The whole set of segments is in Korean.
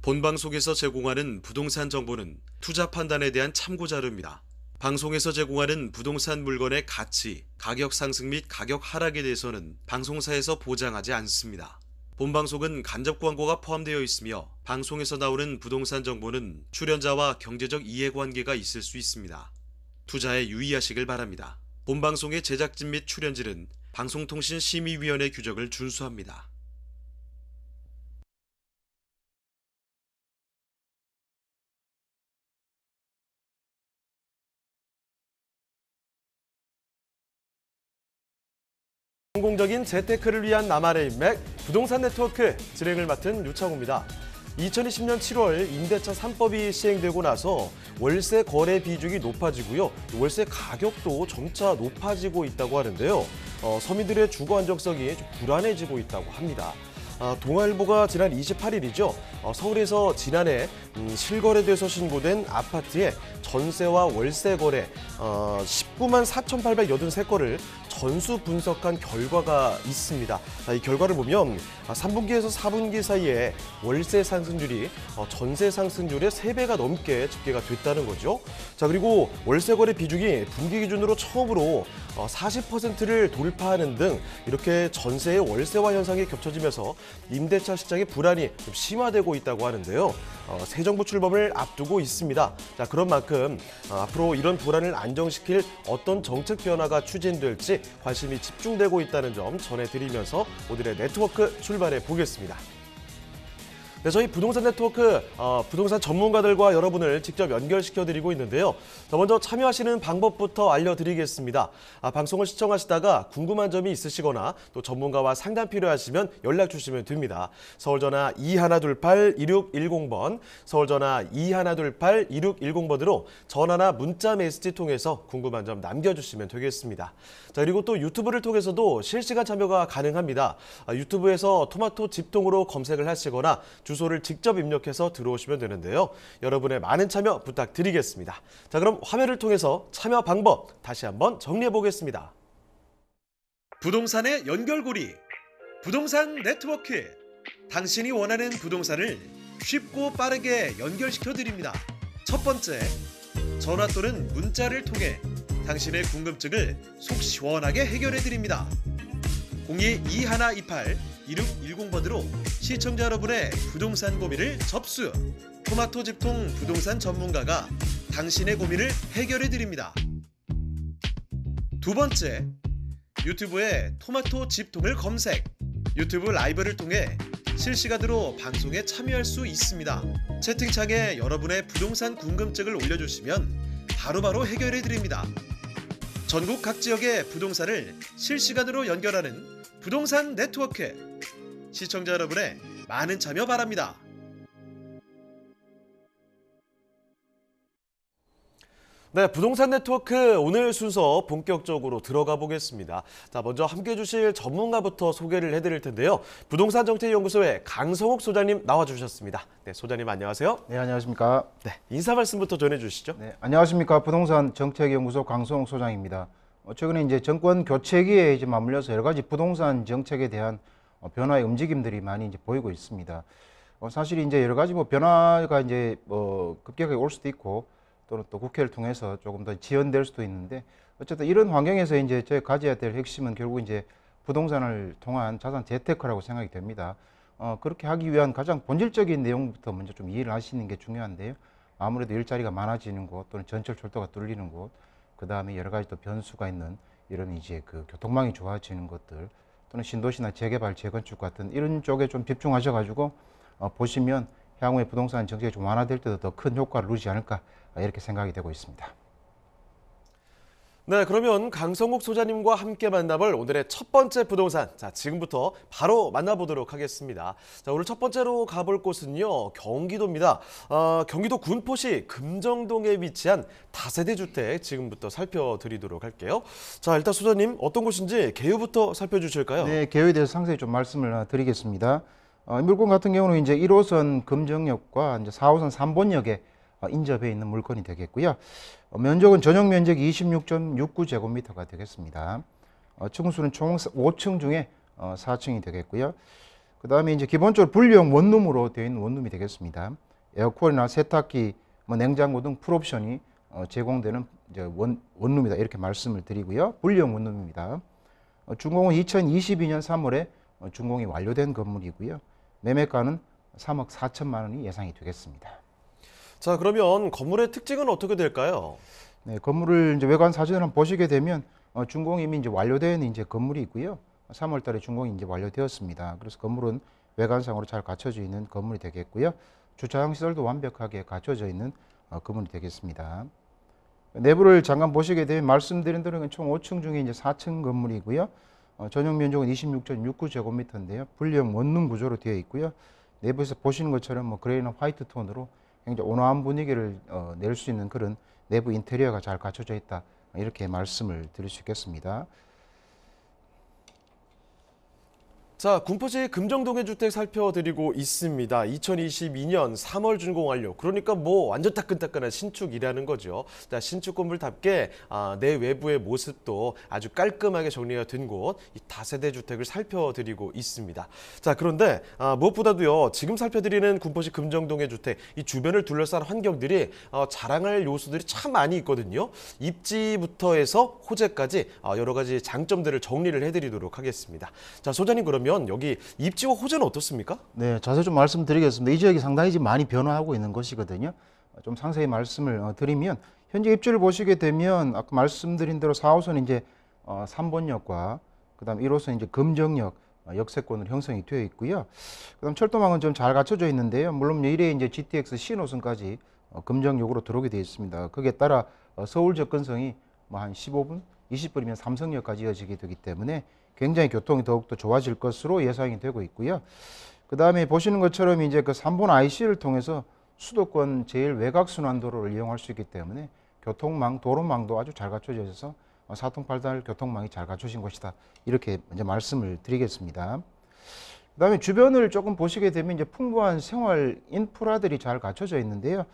본방송에서 제공하는 부동산 정보는 투자 판단에 대한 참고 자료입니다. 방송에서 제공하는 부동산 물건의 가치, 가격 상승 및 가격 하락에 대해서는 방송사에서 보장하지 않습니다. 본방송은 간접 광고가 포함되어 있으며 방송에서 나오는 부동산 정보는 출연자와 경제적 이해관계가 있을 수 있습니다. 투자에 유의하시길 바랍니다. 본방송의 제작진 및 출연진은 방송통신심의위원회 규정을 준수합니다. 성공적인 재테크를 위한 나만의 인맥 부동산 네트워크 진행을 맡은 유창호입니다. 2020년 7월 임대차 3법이 시행되고 나서 월세 거래 비중이 높아지고요. 월세 가격도 점차 높아지고 있다고 하는데요. 서민들의 주거 안정성이 좀 불안해지고 있다고 합니다. 동아일보가 지난 28일이죠. 서울에서 지난해 실거래돼서 신고된 아파트의 전세와 월세 거래 19만 4,883건을 전수 분석한 결과가 있습니다. 이 결과를 보면 3분기에서 4분기 사이에 월세 상승률이 전세 상승률의 3배가 넘게 집계가 됐다는 거죠. 자, 그리고 월세 거래 비중이 분기 기준으로 처음으로 40%를 돌파하는 등 이렇게 전세의 월세화 현상이 겹쳐지면서 임대차 시장의 불안이 좀 심화되고 있다고 하는데요. 새 정부 출범을 앞두고 있습니다. 자, 그런 만큼 앞으로 이런 불안을 안정시킬 어떤 정책 변화가 추진될지 관심이 집중되고 있다는 점 전해드리면서 오늘의 네트워크 출발해 보겠습니다. 네, 저희 부동산 네트워크 부동산 전문가들과 여러분을 직접 연결시켜드리고 있는데요. 먼저 참여하시는 방법부터 알려드리겠습니다. 방송을 시청하시다가 궁금한 점이 있으시거나 또 전문가와 상담 필요하시면 연락 주시면 됩니다. 서울전화 2128-2610번, 서울전화 2128-2610번으로 전화나 문자 메시지 통해서 궁금한 점 남겨주시면 되겠습니다. 자, 그리고 또 유튜브를 통해서도 실시간 참여가 가능합니다. 유튜브에서 토마토 집통으로 검색을 하시거나 주소를 직접 입력해서 들어오시면 되는데요. 여러분의 많은 참여 부탁드리겠습니다. 자, 그럼 화면을 통해서 참여 방법 다시 한번 정리해 보겠습니다. 부동산의 연결고리, 부동산 네트워크. 당신이 원하는 부동산을 쉽고 빠르게 연결시켜 드립니다. 첫 번째, 전화 또는 문자를 통해 당신의 궁금증을 속 시원하게 해결해 드립니다. 02-2128-2610번으로 시청자 여러분의 부동산 고민을 접수. 토마토 집통 부동산 전문가가 당신의 고민을 해결해 드립니다. 두 번째, 유튜브에 토마토 집통을 검색. 유튜브 라이브를 통해 실시간으로 방송에 참여할 수 있습니다. 채팅창에 여러분의 부동산 궁금증을 올려주시면 바로바로 해결해 드립니다. 전국 각 지역의 부동산을 실시간으로 연결하는 부동산 네트워크. 시청자 여러분의 많은 참여 바랍니다. 네, 부동산 네트워크 오늘 순서 본격적으로 들어가 보겠습니다. 자, 먼저 함께해 주실 전문가부터 소개를 해드릴 텐데요. 부동산 정책연구소의 강성욱 소장님 나와주셨습니다. 네, 소장님 안녕하세요. 네, 안녕하십니까. 네, 인사 말씀부터 전해주시죠. 네, 안녕하십니까. 부동산 정책연구소 강성욱 소장입니다. 최근에 이제 정권 교체기에 이제 맞물려서 여러 가지 부동산 정책에 대한 변화의 움직임들이 많이 이제 보이고 있습니다. 사실 이제 여러 가지 변화가 이제 급격하게 올 수도 있고 또는 또 국회를 통해서 조금 더 지연될 수도 있는데 어쨌든 이런 환경에서 이제 저희 가져야 될 핵심은 결국 이제 부동산을 통한 자산 재테크라고 생각이 됩니다. 그렇게 하기 위한 가장 본질적인 내용부터 먼저 좀 이해를 하시는 게 중요한데요. 아무래도 일자리가 많아지는 곳 또는 전철 철도가 뚫리는 곳, 그 다음에 여러 가지 또 변수가 있는 이런 이제 그 교통망이 좋아지는 것들 또는 신도시나 재개발, 재건축 같은 이런 쪽에 좀 집중하셔가지고 보시면 향후에 부동산 정책이 좀 완화될 때도 더 큰 효과를 누리지 않을까 이렇게 생각이 되고 있습니다. 네, 그러면 강성욱 소장님과 함께 만나볼 오늘의 첫 번째 부동산. 자, 지금부터 바로 만나보도록 하겠습니다. 자, 오늘 첫 번째로 가볼 곳은요, 경기도입니다. 경기도 군포시 금정동에 위치한 다세대 주택 지금부터 살펴드리도록 할게요. 자, 일단 소장님 어떤 곳인지 개요부터 살펴주실까요? 네, 개요에 대해서 상세히 좀 말씀을 드리겠습니다. 이 물건 같은 경우는 이제 1호선 금정역과 이제 4호선 3번역에 인접해 있는 물건이 되겠고요. 면적은 전용 면적이 26.69제곱미터가 되겠습니다. 층수는 총 5층 중에 4층이 되겠고요. 그다음에 이제 기본적으로 분리형 원룸으로 되어 있는 원룸이 되겠습니다. 에어컨이나 세탁기, 뭐 냉장고 등 풀옵션이 제공되는 이제 원룸이다 이렇게 말씀을 드리고요. 분리형 원룸입니다. 준공은 2022년 3월에 준공이 완료된 건물이고요. 매매가는 3억 4천만 원이 예상이 되겠습니다. 자, 그러면 건물의 특징은 어떻게 될까요? 네, 건물을 이제 외관 사진을 한번 보시게 되면 준공이 이미 이제 완료된 이제 건물이 있고요. 3월 달에 준공이 이제 완료되었습니다. 그래서 건물은 외관상으로 잘 갖춰져 있는 건물이 되겠고요. 주차장 시설도 완벽하게 갖춰져 있는 건물이 되겠습니다. 내부를 잠깐 보시게 되면 말씀드린 대로 총 5층 중에 이제 4층 건물이고요. 전용 면적은 26.69제곱미터인데요. 분리형 원룸 구조로 되어 있고요. 내부에서 보시는 것처럼 뭐 그레이나 화이트 톤으로 굉장히 온화한 분위기를 낼 수 있는 그런 내부 인테리어가 잘 갖춰져 있다. 이렇게 말씀을 드릴 수 있겠습니다. 자, 군포시 금정동의 주택 살펴드리고 있습니다. 2022년 3월 준공 완료. 그러니까 뭐 완전 따끈따끈한 신축이라는 거죠. 자, 신축 건물답게 내 외부의 모습도 아주 깔끔하게 정리가 된 곳, 이 다세대 주택을 살펴드리고 있습니다. 자, 그런데 무엇보다도요, 지금 살펴드리는 군포시 금정동의 주택, 이 주변을 둘러싼 환경들이 자랑할 요소들이 참 많이 있거든요. 입지부터 해서 호재까지 여러 가지 장점들을 정리를 해드리도록 하겠습니다. 자, 소장님, 그러면 여기 입지와 호재는 어떻습니까? 네, 자세히 좀 말씀드리겠습니다. 이 지역이 상당히 지금 많이 변화하고 있는 것이거든요. 좀 상세히 말씀을 드리면 현재 입지를 보시게 되면 아까 말씀드린 대로 4호선 이제 3번역과 그다음 1호선 이제 금정역 역세권으로 형성이 되어 있고요. 그다음 철도망은 좀 잘 갖춰져 있는데요. 물론 이래 이제 GTX 신호선까지 금정역으로 들어오게 되어 있습니다. 거기에 따라 서울 접근성이 뭐 한 15분, 20분이면 삼성역까지 이어지게 되기 때문에 굉장히 교통이 더욱더 좋아질 것으로 예상이 되고 있고요. 그 다음에 보시는 것처럼 이제 그 3번 IC를 통해서 수도권 제일 외곽순환도로를 이용할 수 있기 때문에 교통망, 도로망도 아주 잘 갖춰져 있어서 사통팔달 교통망이 잘 갖춰진 곳이다. 이렇게 먼저 말씀을 드리겠습니다. 그 다음에 주변을 조금 보시게 되면 이제 풍부한 생활 인프라들이 잘 갖춰져 있는데요.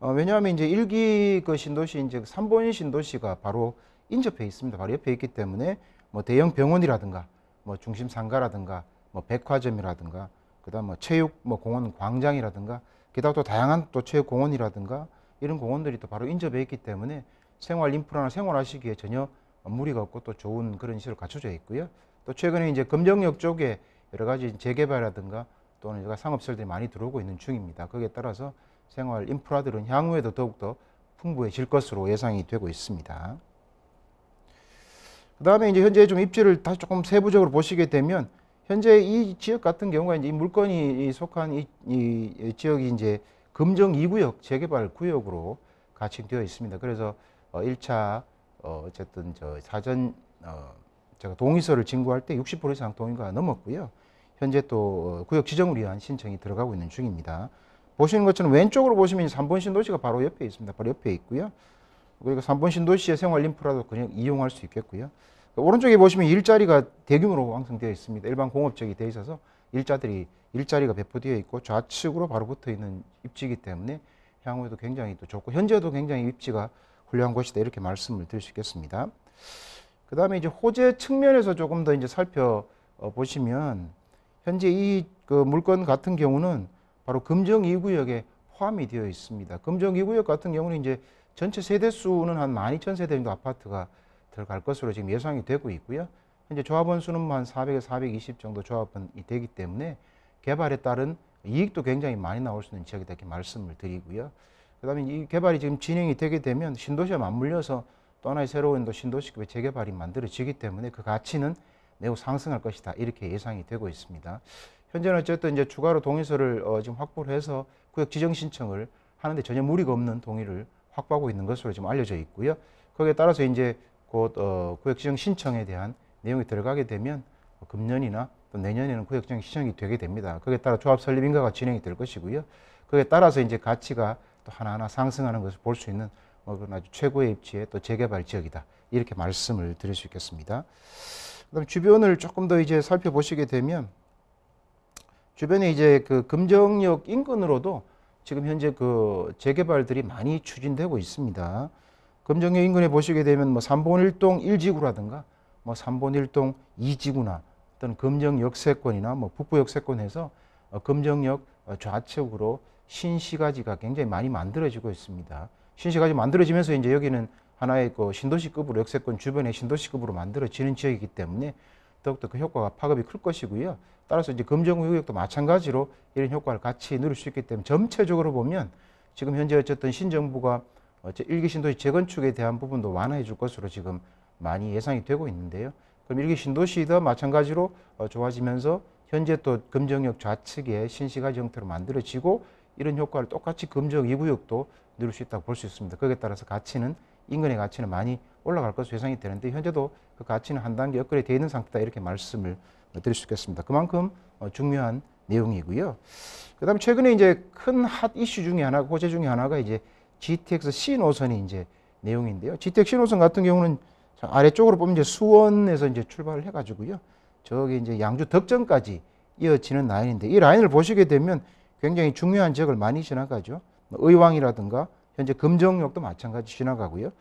왜냐하면 이제 1기 그 신도시, 이제 3번 신도시가 바로 인접해 있습니다. 바로 옆에 있기 때문에 뭐 대형 병원이라든가 뭐 중심 상가라든가 뭐 백화점이라든가 그다음 뭐 체육 뭐 공원 광장이라든가 게다가 또 다양한 또 체육 공원이라든가 이런 공원들이 또 바로 인접해 있기 때문에 생활 인프라나 생활하시기에 전혀 무리가 없고 또 좋은 그런 시설을 갖춰져 있고요. 또 최근에 이제 금정역 쪽에 여러 가지 재개발이라든가 또는 상업시설들이 많이 들어오고 있는 중입니다. 거기에 따라서 생활 인프라들은 향후에도 더욱더 풍부해질 것으로 예상이 되고 있습니다. 그 다음에 이제 현재 좀 입지를 다시 조금 세부적으로 보시게 되면 현재 이 지역 같은 경우가 이제 이 물건이 속한 이 지역이 이제 금정 2구역 재개발 구역으로 가칭되어 있습니다. 그래서 1차 어쨌든 저 사전 제가 동의서를 진구할 때 60% 이상 동의가 넘었고요. 현재 또 구역 지정을 위한 신청이 들어가고 있는 중입니다. 보시는 것처럼 왼쪽으로 보시면 3번 신도시가 바로 옆에 있습니다. 바로 옆에 있고요. 그리고 3번 신도시의 생활 인프라도 그냥 이용할 수 있겠고요. 오른쪽에 보시면 일자리가 대규모로 완성되어 있습니다. 일반 공업적이 되어 있어서 일자리가 배포되어 있고 좌측으로 바로 붙어 있는 입지이기 때문에 향후에도 굉장히 또 좋고 현재도 굉장히 입지가 훌륭한 곳이다 이렇게 말씀을 드릴 수 있겠습니다. 그 다음에 이제 호재 측면에서 조금 더 이제 살펴보시면 현재 이 그 물건 같은 경우는 바로 금정 2구역에 포함이 되어 있습니다. 금정 2구역 같은 경우는 이제 전체 세대 수는 한 12,000세대 정도 아파트가 들어갈 것으로 지금 예상이 되고 있고요. 현재 조합원 수는 한 400에서 420 정도 조합원이 되기 때문에 개발에 따른 이익도 굉장히 많이 나올 수 있는 지역이다 이렇게 말씀을 드리고요. 그다음에 이 개발이 지금 진행이 되게 되면 신도시와 맞물려서 또 하나의 새로운 신도시급의 재개발이 만들어지기 때문에 그 가치는 매우 상승할 것이다 이렇게 예상이 되고 있습니다. 현재는 어쨌든 이제 추가로 동의서를 지금 확보를 해서 구역 지정 신청을 하는데 전혀 무리가 없는 동의를 확보하고 있는 것으로 지금 알려져 있고요. 거기에 따라서 이제 곧 구역 지정 신청에 대한 내용이 들어가게 되면 금년이나 또 내년에는 구역 지정 신청이 되게 됩니다. 거기에 따라 조합 설립 인가가 진행이 될 것이고요. 거기에 따라서 이제 가치가 또 하나하나 상승하는 것을 볼 수 있는 그런 아주 최고의 입지의 또 재개발 지역이다 이렇게 말씀을 드릴 수 있겠습니다. 그다음 주변을 조금 더 이제 살펴보시게 되면 주변에 이제 그 금정역 인근으로도 지금 현재 그 재개발들이 많이 추진되고 있습니다. 금정역 인근에 보시게 되면 뭐 3번 1동 1지구라든가 뭐 3번 1동 2지구나 또는 금정 역세권이나 뭐 북부 역세권에서 금정역 좌측으로 신시가지가 굉장히 많이 만들어지고 있습니다. 신시가지 만들어지면서 이제 여기는 하나의 그 신도시급으로 역세권 주변의 신도시급으로 만들어지는 지역이기 때문에 더욱더 그 효과가 파급이 클 것이고요. 따라서 이제 금정구역도 마찬가지로 이런 효과를 같이 누릴 수 있기 때문에 전체적으로 보면 지금 현재 어쨌든 신정부가 일기 신도시 재건축에 대한 부분도 완화해 줄 것으로 지금 많이 예상이 되고 있는데요. 그럼 일기 신도시도 마찬가지로 좋아지면서 현재 또 금정역 좌측에 신시가지 형태로 만들어지고 이런 효과를 똑같이 금정 2구역도 누릴 수 있다고 볼 수 있습니다. 거기에 따라서 가치는 인근의 가치는 많이 올라갈 것으로 예상이 되는데 현재도 그 가치는 한 단계 업그레이드 되어 있는 상태다 이렇게 말씀을 드릴 수 있겠습니다. 그만큼 중요한 내용이고요. 그다음에 최근에 이제 큰 핫 이슈 중에 하나, 호재 중에 하나가 이제 GTX C 노선이 이제 내용인데요. GTX C 노선 같은 경우는 아래쪽으로 보면 이제 수원에서 이제 출발을 해가지고요. 저기 이제 양주 덕정까지 이어지는 라인인데 이 라인을 보시게 되면 굉장히 중요한 지역을 많이 지나가죠. 의왕이라든가 현재 금정역도 마찬가지 지나가고요.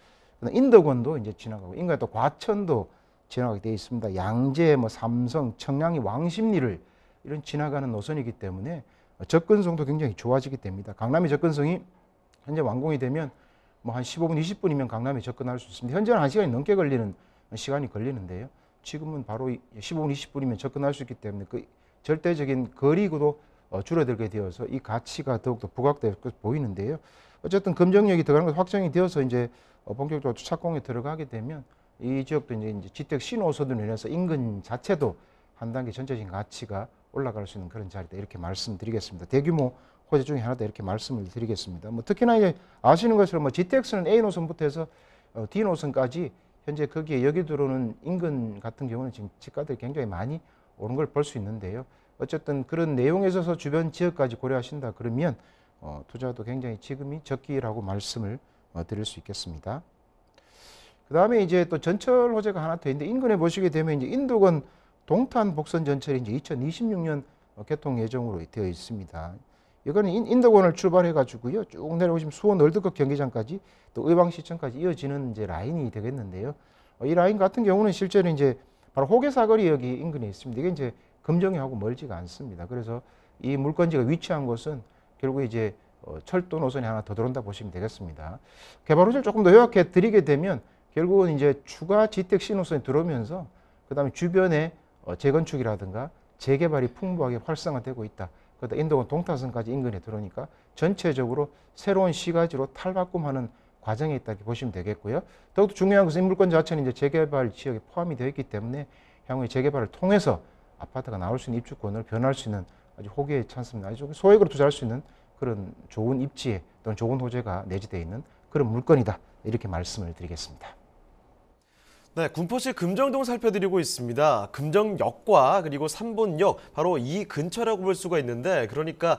인덕원도 이제 지나가고 인근에 또 과천도 지나가게 되어 있습니다. 양재, 뭐 삼성, 청량리, 왕십리를 이런 지나가는 노선이기 때문에 접근성도 굉장히 좋아지게 됩니다. 강남의 접근성이 현재 완공이 되면 뭐 한 15분, 20분이면 강남에 접근할 수 있습니다. 현재는 1시간이 넘게 걸리는 시간이 걸리는데요. 지금은 바로 15분, 20분이면 접근할 수 있기 때문에 그 절대적인 거리도 줄어들게 되어서 이 가치가 더욱더 부각될 것으로 보이는데요. 어쨌든 금정역이 들어가는 것 확정이 되어서 이제 본격적으로 착공에 들어가게 되면 이 지역도 이제 GTX 신호소등으로 인해서 인근 자체도 한 단계 전체적인 가치가 올라갈 수 있는 그런 자리다 이렇게 말씀드리겠습니다. 대규모 호재 중에 하나다 이렇게 말씀을 드리겠습니다. 뭐 특히나 이제 아시는 것처럼 뭐 GTX는 A 노선부터 해서 D 노선까지 현재 거기에 여기 들어오는 인근 같은 경우는 지금 집가들이 굉장히 많이 오른 걸 볼 수 있는데요. 어쨌든 그런 내용에 있어서 주변 지역까지 고려하신다 그러면 투자도 굉장히 지금이 적기라고 말씀을 드릴 수 있겠습니다. 그 다음에 이제 또 전철 호재가 하나 더 있는데 인근에 보시게 되면 이제 인덕원 동탄 복선 전철이 이제 2026년 개통 예정으로 되어 있습니다. 이거는 인덕원을 출발해 가지고요 쭉 내려오시면 수원 월드컵 경기장까지 또 의왕시청까지 이어지는 이제 라인이 되겠는데요. 이 라인 같은 경우는 실제로 이제 바로 호계사거리역이 인근에 있습니다. 이게 이제 금정역하고 멀지가 않습니다. 그래서 이 물건지가 위치한 곳은 결국 이제 철도 노선이 하나 더 들어온다 보시면 되겠습니다. 개발 호재를 조금 더 요약해 드리게 되면 결국은 이제 추가 GTX 노선이 들어오면서 그다음에 주변에 재건축이라든가 재개발이 풍부하게 활성화되고 있다. 그러다 인덕원 동탄선까지 인근에 들어오니까 전체적으로 새로운 시가지로 탈바꿈하는 과정에 있다 이렇게 보시면 되겠고요. 더욱더 중요한 것은 이 물건 자체는 이제 재개발 지역에 포함이 되어 있기 때문에 향후에 재개발을 통해서 아파트가 나올 수 있는 입주권을 변할 수 있는 아주 호기의 찬스입니다. 아주 소액으로 투자할 수 있는 그런 좋은 입지에 또는 좋은 호재가 내재되어 있는 그런 물건이다. 이렇게 말씀을 드리겠습니다. 네, 군포시 금정동 살펴드리고 있습니다. 금정역과 그리고 3본역 바로 이 근처라고 볼 수가 있는데 그러니까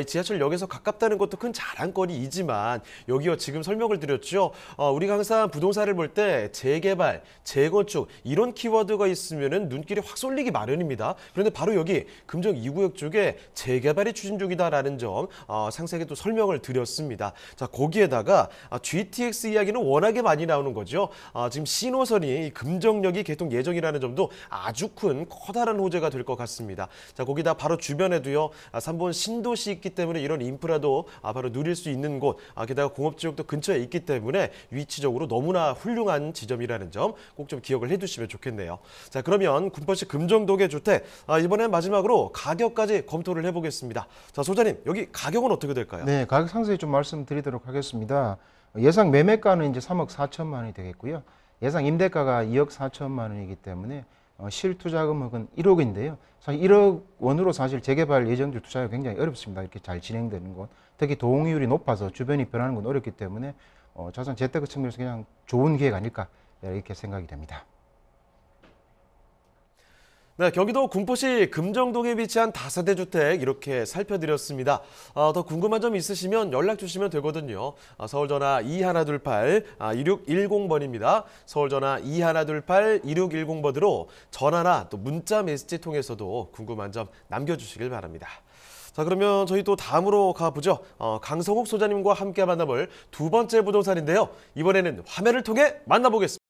지하철역에서 가깝다는 것도 큰 자랑거리이지만 여기요 지금 설명을 드렸죠. 우리가 항상 부동산을 볼 때 재개발, 재건축 이런 키워드가 있으면은 눈길이 확 쏠리기 마련입니다. 그런데 바로 여기 금정 2구역 쪽에 재개발이 추진 중이다라는 점 상세하게 또 설명을 드렸습니다. 자 거기에다가 GTX 이야기는 워낙에 많이 나오는 거죠. 지금 신호선이 이 금정역이 개통 예정이라는 점도 아주 큰 커다란 호재가 될 것 같습니다. 자 거기다 바로 주변에도요 3번 신도시 있기 때문에 이런 인프라도 바로 누릴 수 있는 곳, 게다가 공업지역도 근처에 있기 때문에 위치적으로 너무나 훌륭한 지점이라는 점 꼭 좀 기억을 해두시면 좋겠네요. 자 그러면 군포시 금정동의 주택 이번엔 마지막으로 가격까지 검토를 해보겠습니다. 자 소장님 여기 가격은 어떻게 될까요? 네, 가격 상세히 좀 말씀드리도록 하겠습니다. 예상 매매가는 이제 3억 4천만 원이 되겠고요. 예상 임대가가 2억 4천만 원이기 때문에 실투자 금액은 1억인데요. 사실 1억 원으로 사실 재개발 예정지 투자가 굉장히 어렵습니다. 이렇게 잘 진행되는 건. 특히 도홍이율이 높아서 주변이 변하는 건 어렵기 때문에 자산 재테크 측면에서 그냥 좋은 기회가 아닐까 이렇게 생각이 됩니다. 네, 경기도 군포시 금정동에 위치한 다세대 주택 이렇게 살펴드렸습니다. 더 궁금한 점 있으시면 연락 주시면 되거든요. 서울전화 2128-2610번입니다. 서울전화 2128-2610번으로 전화나 또 문자 메시지 통해서도 궁금한 점 남겨주시길 바랍니다. 자 그러면 저희 또 다음으로 가보죠. 강성욱 소장님과 함께 만나볼 두 번째 부동산인데요. 이번에는 화면을 통해 만나보겠습니다.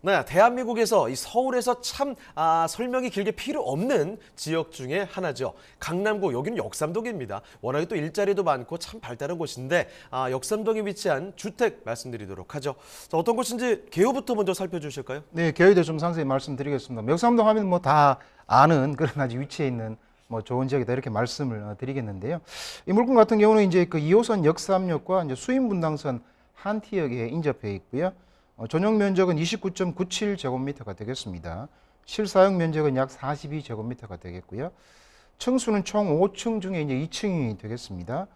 네, 대한민국에서 이 서울에서 참 설명이 길게 필요 없는 지역 중에 하나죠. 강남구, 여기는 역삼동입니다. 워낙에 또 일자리도 많고 참 발달한 곳인데 역삼동에 위치한 주택 말씀드리도록 하죠. 자, 어떤 곳인지 개요부터 먼저 살펴주실까요? 네, 개요에 대해 좀 상세히 말씀드리겠습니다. 역삼동 하면 뭐 다 아는 그런 아주 위치에 있는 뭐 좋은 지역이다 이렇게 말씀을 드리겠는데요. 이 물건 같은 경우는 이제 그 2호선 역삼역과 이제 수인분당선 한티역에 인접해 있고요. 전용 면적은 29.97제곱미터가 되겠습니다. 실사용 면적은 약 42제곱미터가 되겠고요. 층수는 총 5층 중에 이제 2층이 되겠습니다.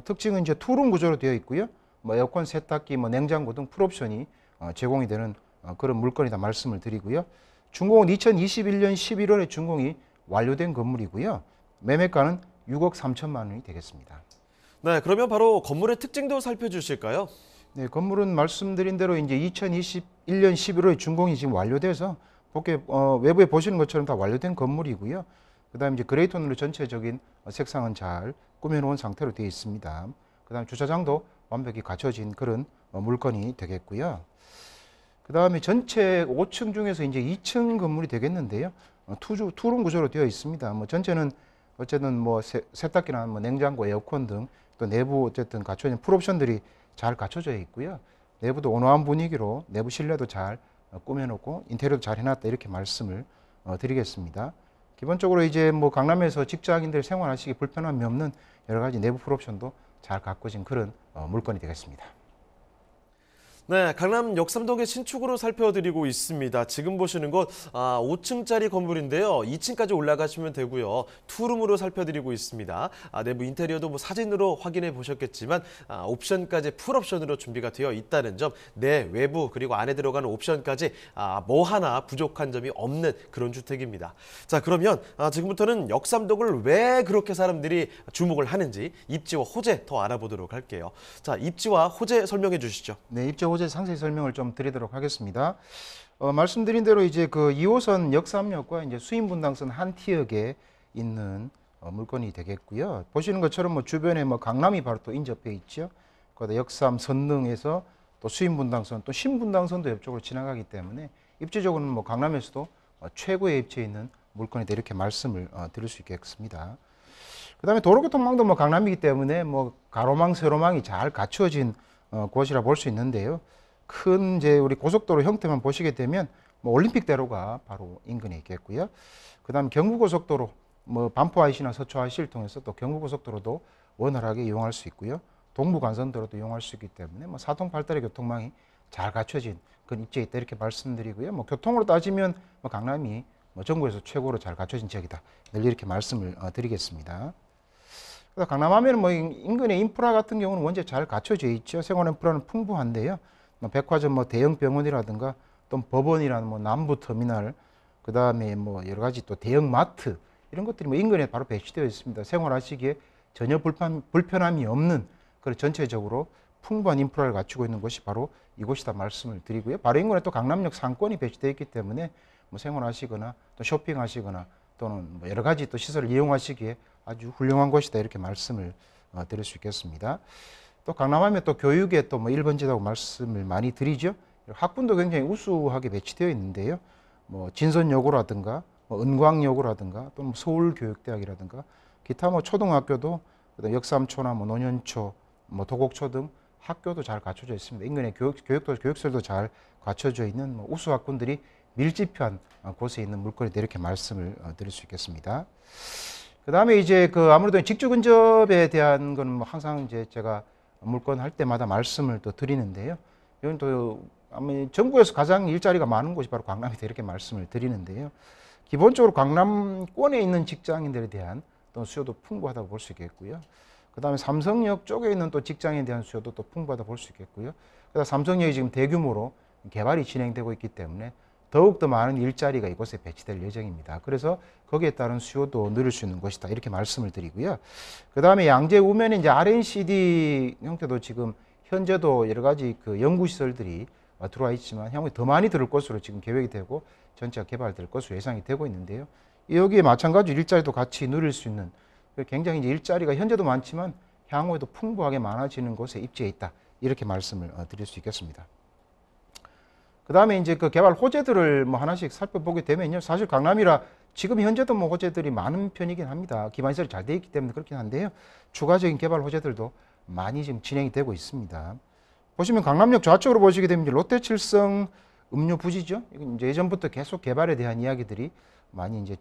특징은 이제 투룸 구조로 되어 있고요. 뭐 에어컨, 세탁기, 뭐 냉장고 등 풀옵션이 제공이 되는 그런 물건이다 말씀을 드리고요. 준공은 2021년 11월에 준공이 완료된 건물이고요. 매매가는 6억 3천만 원이 되겠습니다. 네, 그러면 바로 건물의 특징도 살펴주실까요? 네, 건물은 말씀드린 대로 이제 2021년 11월에 준공이 지금 완료돼서 외부에 보시는 것처럼 다 완료된 건물이고요. 그다음에 이제 그레이톤으로 전체적인 색상은 잘 꾸며놓은 상태로 되어 있습니다. 그다음에 주차장도 완벽히 갖춰진 그런 물건이 되겠고요. 그다음에 전체 5층 중에서 이제 2층 건물이 되겠는데요. 투룸 구조로 되어 있습니다. 뭐 전체는 어쨌든 뭐 세탁기나 뭐 냉장고, 에어컨 등 또 내부 어쨌든 갖춰진 풀옵션들이 잘 갖춰져 있고요. 내부도 온화한 분위기로 내부 실내도 잘 꾸며놓고 인테리어도 잘 해놨다 이렇게 말씀을 드리겠습니다. 기본적으로 이제 뭐 강남에서 직장인들 생활하시기 불편함이 없는 여러 가지 내부 풀옵션도 잘 가꿔진 그런 물건이 되겠습니다. 네, 강남 역삼동의 신축으로 살펴드리고 있습니다. 지금 보시는 곳 5층짜리 건물인데요. 2층까지 올라가시면 되고요. 투룸으로 살펴드리고 있습니다. 내부 인테리어도 뭐 사진으로 확인해 보셨겠지만 옵션까지 풀옵션으로 준비가 되어 있다는 점, 내 외부 그리고 안에 들어가는 옵션까지 뭐 하나 부족한 점이 없는 그런 주택입니다. 자, 그러면 지금부터는 역삼동을 왜 그렇게 사람들이 주목을 하는지 입지와 호재 더 알아보도록 할게요. 자, 입지와 호재 설명해 주시죠. 네, 입지 호재 상세히 설명을 좀 드리도록 하겠습니다. 말씀드린 대로 이제 그 2호선 역삼역과 이제 수인분당선 한티역에 있는 물건이 되겠고요. 보시는 것처럼 뭐 주변에 뭐 강남이 바로 또 인접해 있죠. 거기다 역삼 선릉에서 또 수인분당선 또 신분당선도 옆쪽으로 지나가기 때문에 입지적으로는 뭐 강남에서도 최고의 입지에 있는 물건이다 이렇게 말씀을 드릴 수 있겠습니다. 그다음에 도로교통망도 뭐 강남이기 때문에 뭐 가로망, 세로망이 잘 갖추어진 곳이라 볼 수 있는데요. 큰 이제 우리 고속도로 형태만 보시게 되면 뭐 올림픽대로가 바로 인근에 있겠고요. 그다음 경부고속도로 뭐 반포 IC나 서초 IC를 통해서 또 경부고속도로도 원활하게 이용할 수 있고요. 동부간선도로도 이용할 수 있기 때문에 뭐 사통팔달의 교통망이 잘 갖춰진 그런 입지에 있다 이렇게 말씀드리고요. 뭐 교통으로 따지면 뭐 강남이 뭐 전국에서 최고로 잘 갖춰진 지역이다 늘 이렇게 말씀을 드리겠습니다. 강남하면 뭐 인근의 인프라 같은 경우는 원체 잘 갖춰져 있죠. 생활 인프라는 풍부한데요. 뭐 백화점, 뭐 대형 병원이라든가 또 법원이라는 뭐 남부 터미널, 그 다음에 뭐 여러 가지 또 대형 마트 이런 것들이 뭐 인근에 바로 배치되어 있습니다. 생활하시기에 전혀 불편함이 없는 그런 전체적으로 풍부한 인프라를 갖추고 있는 곳이 바로 이곳이다 말씀을 드리고요. 바로 인근에 또 강남역 상권이 배치되어 있기 때문에 뭐 생활하시거나 또 쇼핑하시거나 또는 뭐 여러 가지 또 시설을 이용하시기에 아주 훌륭한 곳이다 이렇게 말씀을 드릴 수 있겠습니다. 또 강남하면 또 교육에 또 뭐 1번지라고 말씀을 많이 드리죠. 학군도 굉장히 우수하게 배치되어 있는데요. 뭐 진선여고라든가 뭐 은광여고라든가 또는 서울교육대학이라든가 기타 뭐 초등학교도 역삼초나 뭐 노년초, 뭐 도곡초 등 학교도 잘 갖춰져 있습니다. 인근에 교육시설도 잘 갖춰져 있는 뭐 우수 학군들이 밀집한 곳에 있는 물건이다 이렇게 말씀을 드릴 수 있겠습니다. 그 다음에 이제 그 아무래도 직주 근접에 대한 건 뭐 항상 이제 제가 물건 할 때마다 말씀을 또 드리는데요. 이건 또 전국에서 가장 일자리가 많은 곳이 바로 강남이다 이렇게 말씀을 드리는데요. 기본적으로 강남권에 있는 직장인들에 대한 또 수요도 풍부하다고 볼 수 있겠고요. 그 다음에 삼성역 쪽에 있는 또 직장에 대한 수요도 또 풍부하다 볼 수 있겠고요. 그다음 삼성역이 지금 대규모로 개발이 진행되고 있기 때문에 더욱더 많은 일자리가 이곳에 배치될 예정입니다. 그래서 거기에 따른 수요도 늘릴 수 있는 곳이다 이렇게 말씀을 드리고요. 그 다음에 양재 우면에 이제 R&CD 형태도 지금 현재도 여러 가지 그 연구시설들이 들어와 있지만 향후에 더 많이 들을 것으로 지금 계획이 되고 전체가 개발될 것으로 예상이 되고 있는데요. 여기에 마찬가지로 일자리도 같이 누릴 수 있는 굉장히 이제 일자리가 현재도 많지만 향후에도 풍부하게 많아지는 곳에 입지해 있다 이렇게 말씀을 드릴 수 있겠습니다. 그다음에 이제 그 개발 호재들을 뭐 하나씩 살펴보게 되면요. 사실 강남이라 지금 현재도 뭐 호재들이 많은 편이긴 합니다. 기반시설이 잘 돼 있기 때문에 그렇긴 한데요. 추가적인 개발 호재들도 많이 지금 진행이 되고 있습니다. 보시면 강남역 좌측으로 보시게 되면 이제 롯데칠성 음료 부지죠. 이건 이제 예전부터 계속 개발에 대한 이야기들이 많이 이제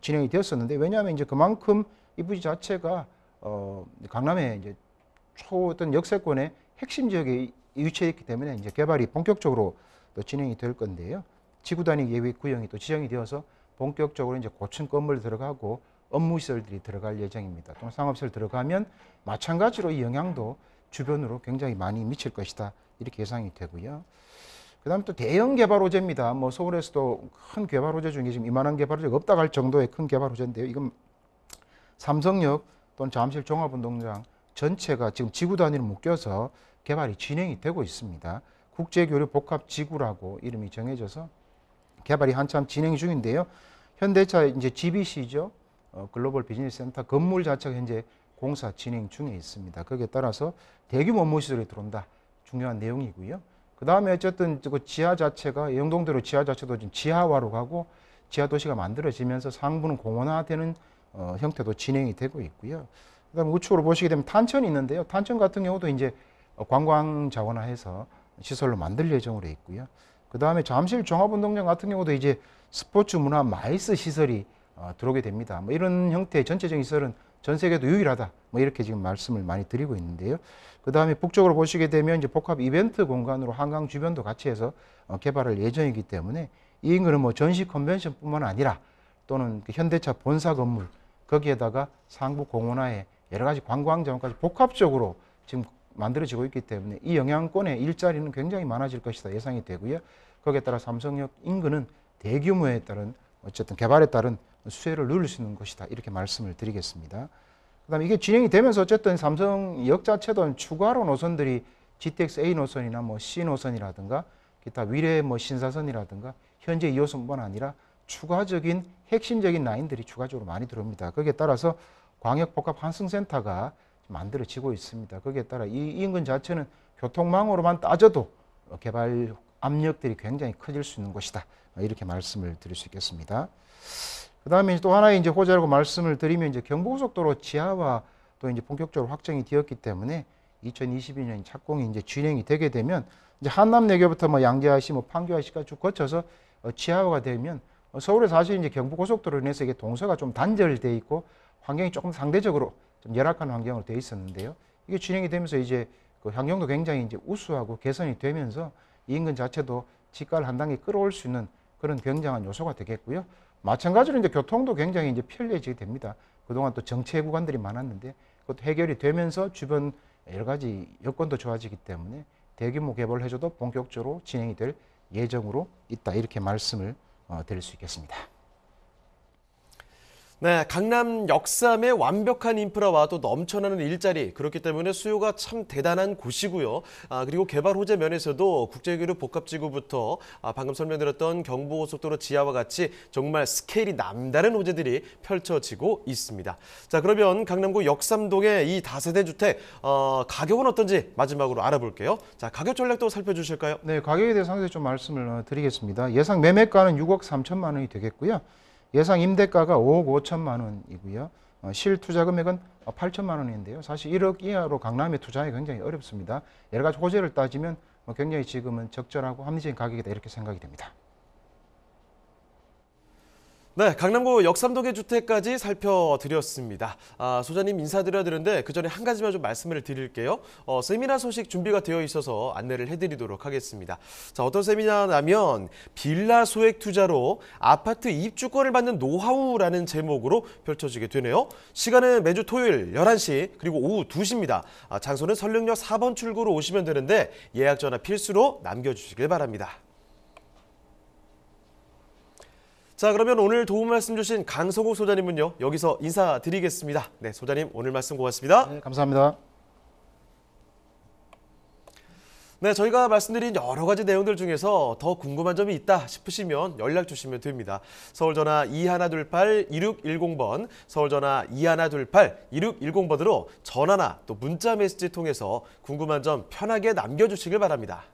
진행이 되었었는데, 왜냐하면 이제 그만큼 이 부지 자체가 강남의 이제 어떤 역세권의 핵심 지역에 위치해 있기 때문에 이제 개발이 본격적으로 또 진행이 될 건데요. 지구 단위 계획 구역이 또 지정이 되어서 본격적으로 이제 고층 건물 들어가고 업무 시설들이 들어갈 예정입니다. 또는 상업시설 들어가면 마찬가지로 이 영향도 주변으로 굉장히 많이 미칠 것이다, 이렇게 예상이 되고요. 그다음 또 대형 개발 호재입니다. 뭐 서울에서도 큰 개발 호재 중에 지금 이만한 개발 호재가 없다고 할 정도의 큰 개발 호재인데요. 이건 삼성역 또는 잠실 종합운동장 전체가 지금 지구 단위로 묶여서 개발이 진행이 되고 있습니다. 국제교류 복합지구라고 이름이 정해져서 개발이 한참 진행 중인데요. 현대차 이제 GBC죠. 글로벌 비즈니스 센터 건물 자체가 현재 공사 진행 중에 있습니다. 거기에 따라서 대규모 업무 시설이 들어온다, 중요한 내용이고요. 그 다음에 어쨌든 그 지하 자체가 영동대로 지하 자체도 지금 지하화로 가고 지하 도시가 만들어지면서 상부는 공원화되는 형태도 진행이 되고 있고요. 그다음에 우측으로 보시게 되면 탄천이 있는데요. 탄천 같은 경우도 이제 관광 자원화해서 시설로 만들 예정으로 있고요. 그 다음에 잠실 종합운동장 같은 경우도 이제 스포츠 문화 마이스 시설이 들어오게 됩니다. 뭐 이런 형태의 전체적인 시설은 전 세계도 유일하다, 뭐 이렇게 지금 말씀을 많이 드리고 있는데요. 그 다음에 북쪽으로 보시게 되면 이제 복합 이벤트 공간으로 한강 주변도 같이 해서 개발할 예정이기 때문에 이 인근은 뭐 전시 컨벤션뿐만 아니라 또는 그 현대차 본사 건물, 거기에다가 상부 공원화에 여러 가지 관광 자원까지 복합적으로 지금 만들어지고 있기 때문에 이 영향권의 일자리는 굉장히 많아질 것이다 예상이 되고요. 거기에 따라 삼성역 인근은 대규모에 따른 어쨌든 개발에 따른 수혜를 누릴 수 있는 것이다, 이렇게 말씀을 드리겠습니다. 그다음에 이게 진행이 되면서 어쨌든 삼성역 자체도 추가로 노선들이 GTX A 노선이나 뭐 C 노선이라든가 기타 위례 뭐 신사선이라든가 현재 2호선뿐만 아니라 추가적인 핵심적인 라인들이 추가적으로 많이 들어옵니다. 거기에 따라서 광역복합 환승센터가 만들어지고 있습니다. 거기에 따라 이 인근 자체는 교통망으로만 따져도 개발 압력들이 굉장히 커질 수 있는 곳이다, 이렇게 말씀을 드릴 수 있겠습니다. 그 다음에 또 하나의 이제 호재라고 말씀을 드리면 이제 경부고속도로 지하화 또 이제 본격적으로 확정이 되었기 때문에 2022년 착공이 이제 진행이 되게 되면 이제 한남대교부터 뭐 양재하시, 뭐 판교하시까지 쭉 거쳐서 지하화가 되면 서울에 사실 이제 경부고속도로로 인해서 이게 동서가 좀 단절돼 있고 환경이 조금 상대적으로 좀 열악한 환경으로 돼 있었는데요. 이게 진행이 되면서 이제 그 환경도 굉장히 이제 우수하고 개선이 되면서 이 인근 자체도 지가를 한 단계 끌어올 수 있는 그런 굉장한 요소가 되겠고요. 마찬가지로 이제 교통도 굉장히 이제 편리해지게 됩니다. 그동안 또 정체 구간들이 많았는데 그것도 해결이 되면서 주변 여러 가지 여건도 좋아지기 때문에 대규모 개발을 해줘도 본격적으로 진행이 될 예정으로 있다, 이렇게 말씀을 드릴 수 있겠습니다. 네, 강남 역삼의 완벽한 인프라와 또 넘쳐나는 일자리, 그렇기 때문에 수요가 참 대단한 곳이고요. 그리고 개발 호재 면에서도 국제교류 복합지구부터 방금 설명드렸던 경부고속도로 지하와 같이 정말 스케일이 남다른 호재들이 펼쳐지고 있습니다. 자, 그러면 강남구 역삼동의 이 다세대 주택 가격은 어떤지 마지막으로 알아볼게요. 자, 가격 전략도 살펴주실까요? 네, 가격에 대해서 상세히 좀 말씀을 드리겠습니다. 예상 매매가는 6억 3천만 원이 되겠고요. 예상 임대가가 5억 5천만 원이고요. 실투자 금액은 8천만 원인데요. 사실 1억 이하로 강남에 투자하기 굉장히 어렵습니다. 여러 가지 호재를 따지면 굉장히 지금은 적절하고 합리적인 가격이다, 이렇게 생각이 됩니다. 네, 강남구 역삼동의 주택까지 살펴드렸습니다. 소장님 인사드려야 되는데 그 전에 한 가지만 좀 말씀을 드릴게요. 세미나 소식 준비가 되어 있어서 안내를 해드리도록 하겠습니다. 자, 어떤 세미나냐면 빌라 소액 투자로 아파트 입주권을 받는 노하우라는 제목으로 펼쳐지게 되네요. 시간은 매주 토요일 11시 그리고 오후 2시입니다. 장소는 설릉역 4번 출구로 오시면 되는데 예약 전화 필수로 남겨주시길 바랍니다. 자, 그러면 오늘 도움 말씀 주신 강성욱 소장님은요, 여기서 인사드리겠습니다. 네, 소장님 오늘 말씀 고맙습니다. 네, 감사합니다. 네, 저희가 말씀드린 여러 가지 내용들 중에서 더 궁금한 점이 있다 싶으시면 연락 주시면 됩니다. 서울전화 2128-2610번, 서울전화 2128-2610번으로 전화나 또 문자 메시지 통해서 궁금한 점 편하게 남겨주시길 바랍니다.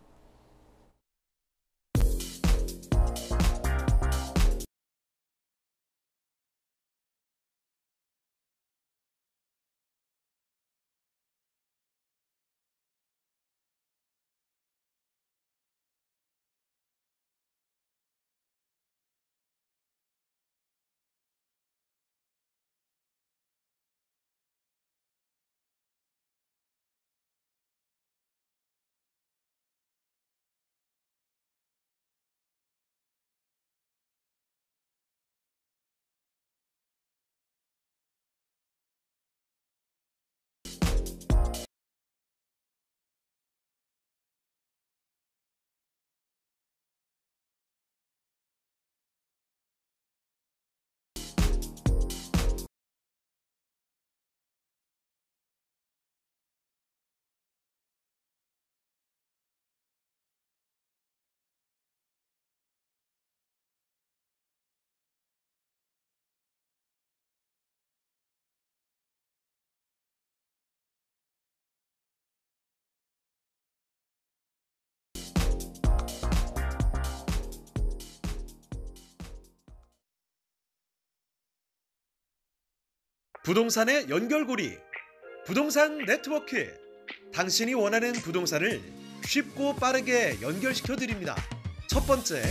부동산의 연결고리, 부동산 네트워크. 당신이 원하는 부동산을 쉽고 빠르게 연결시켜 드립니다. 첫 번째,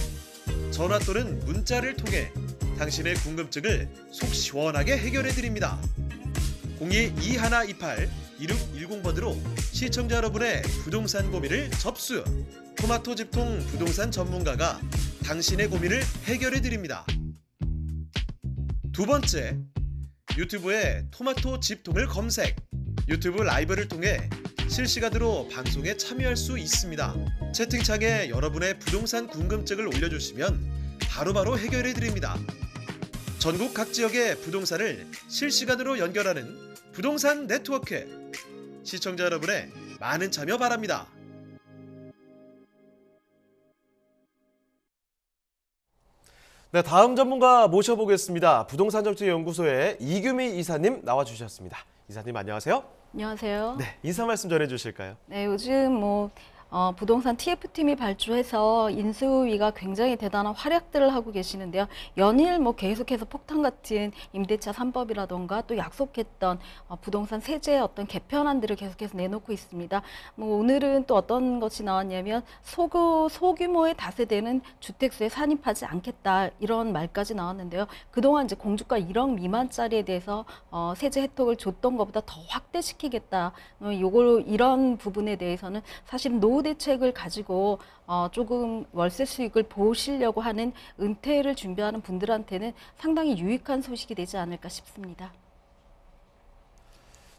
전화 또는 문자를 통해 당신의 궁금증을 속 시원하게 해결해 드립니다. 02-2128-2610번으로 시청자 여러분의 부동산 고민을 접수. 토마토 집통 부동산 전문가가 당신의 고민을 해결해 드립니다. 두 번째, 유튜브에 토마토 집통을 검색. 유튜브 라이브를 통해 실시간으로 방송에 참여할 수 있습니다. 채팅창에 여러분의 부동산 궁금증을 올려주시면 바로바로 해결해 드립니다. 전국 각 지역의 부동산을 실시간으로 연결하는 부동산 네트워크. 시청자 여러분의 많은 참여 바랍니다. 네, 다음 전문가 모셔보겠습니다. 부동산정책연구소의 이규미 이사님 나와주셨습니다. 이사님 안녕하세요. 안녕하세요. 네, 인사 말씀 전해주실까요? 네, 요즘 부동산 TF팀이 발주해서 인수위가 굉장히 대단한 활약들을 하고 계시는데요. 연일 계속해서 폭탄 같은 임대차 3법이라던가 또 약속했던 부동산 세제의 어떤 개편안들을 계속해서 내놓고 있습니다. 오늘은 또 어떤 것이 나왔냐면 소규모의 다세대는 주택수에 산입하지 않겠다 이런 말까지 나왔는데요. 그동안 이제 공주가 1억 미만짜리에 대해서 세제 혜택을 줬던 것보다 더 확대시키겠다. 이런 부분에 대해서는 사실 노후 대책을 가지고 조금 월세 수익을 보시려고 하는 은퇴를 준비하는 분들한테는 상당히 유익한 소식이 되지 않을까 싶습니다.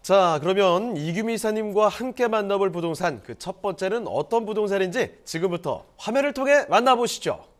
자, 그러면 이규미 이사님과 함께 만나볼 부동산, 그 첫 번째는 어떤 부동산인지 지금부터 화면을 통해 만나보시죠.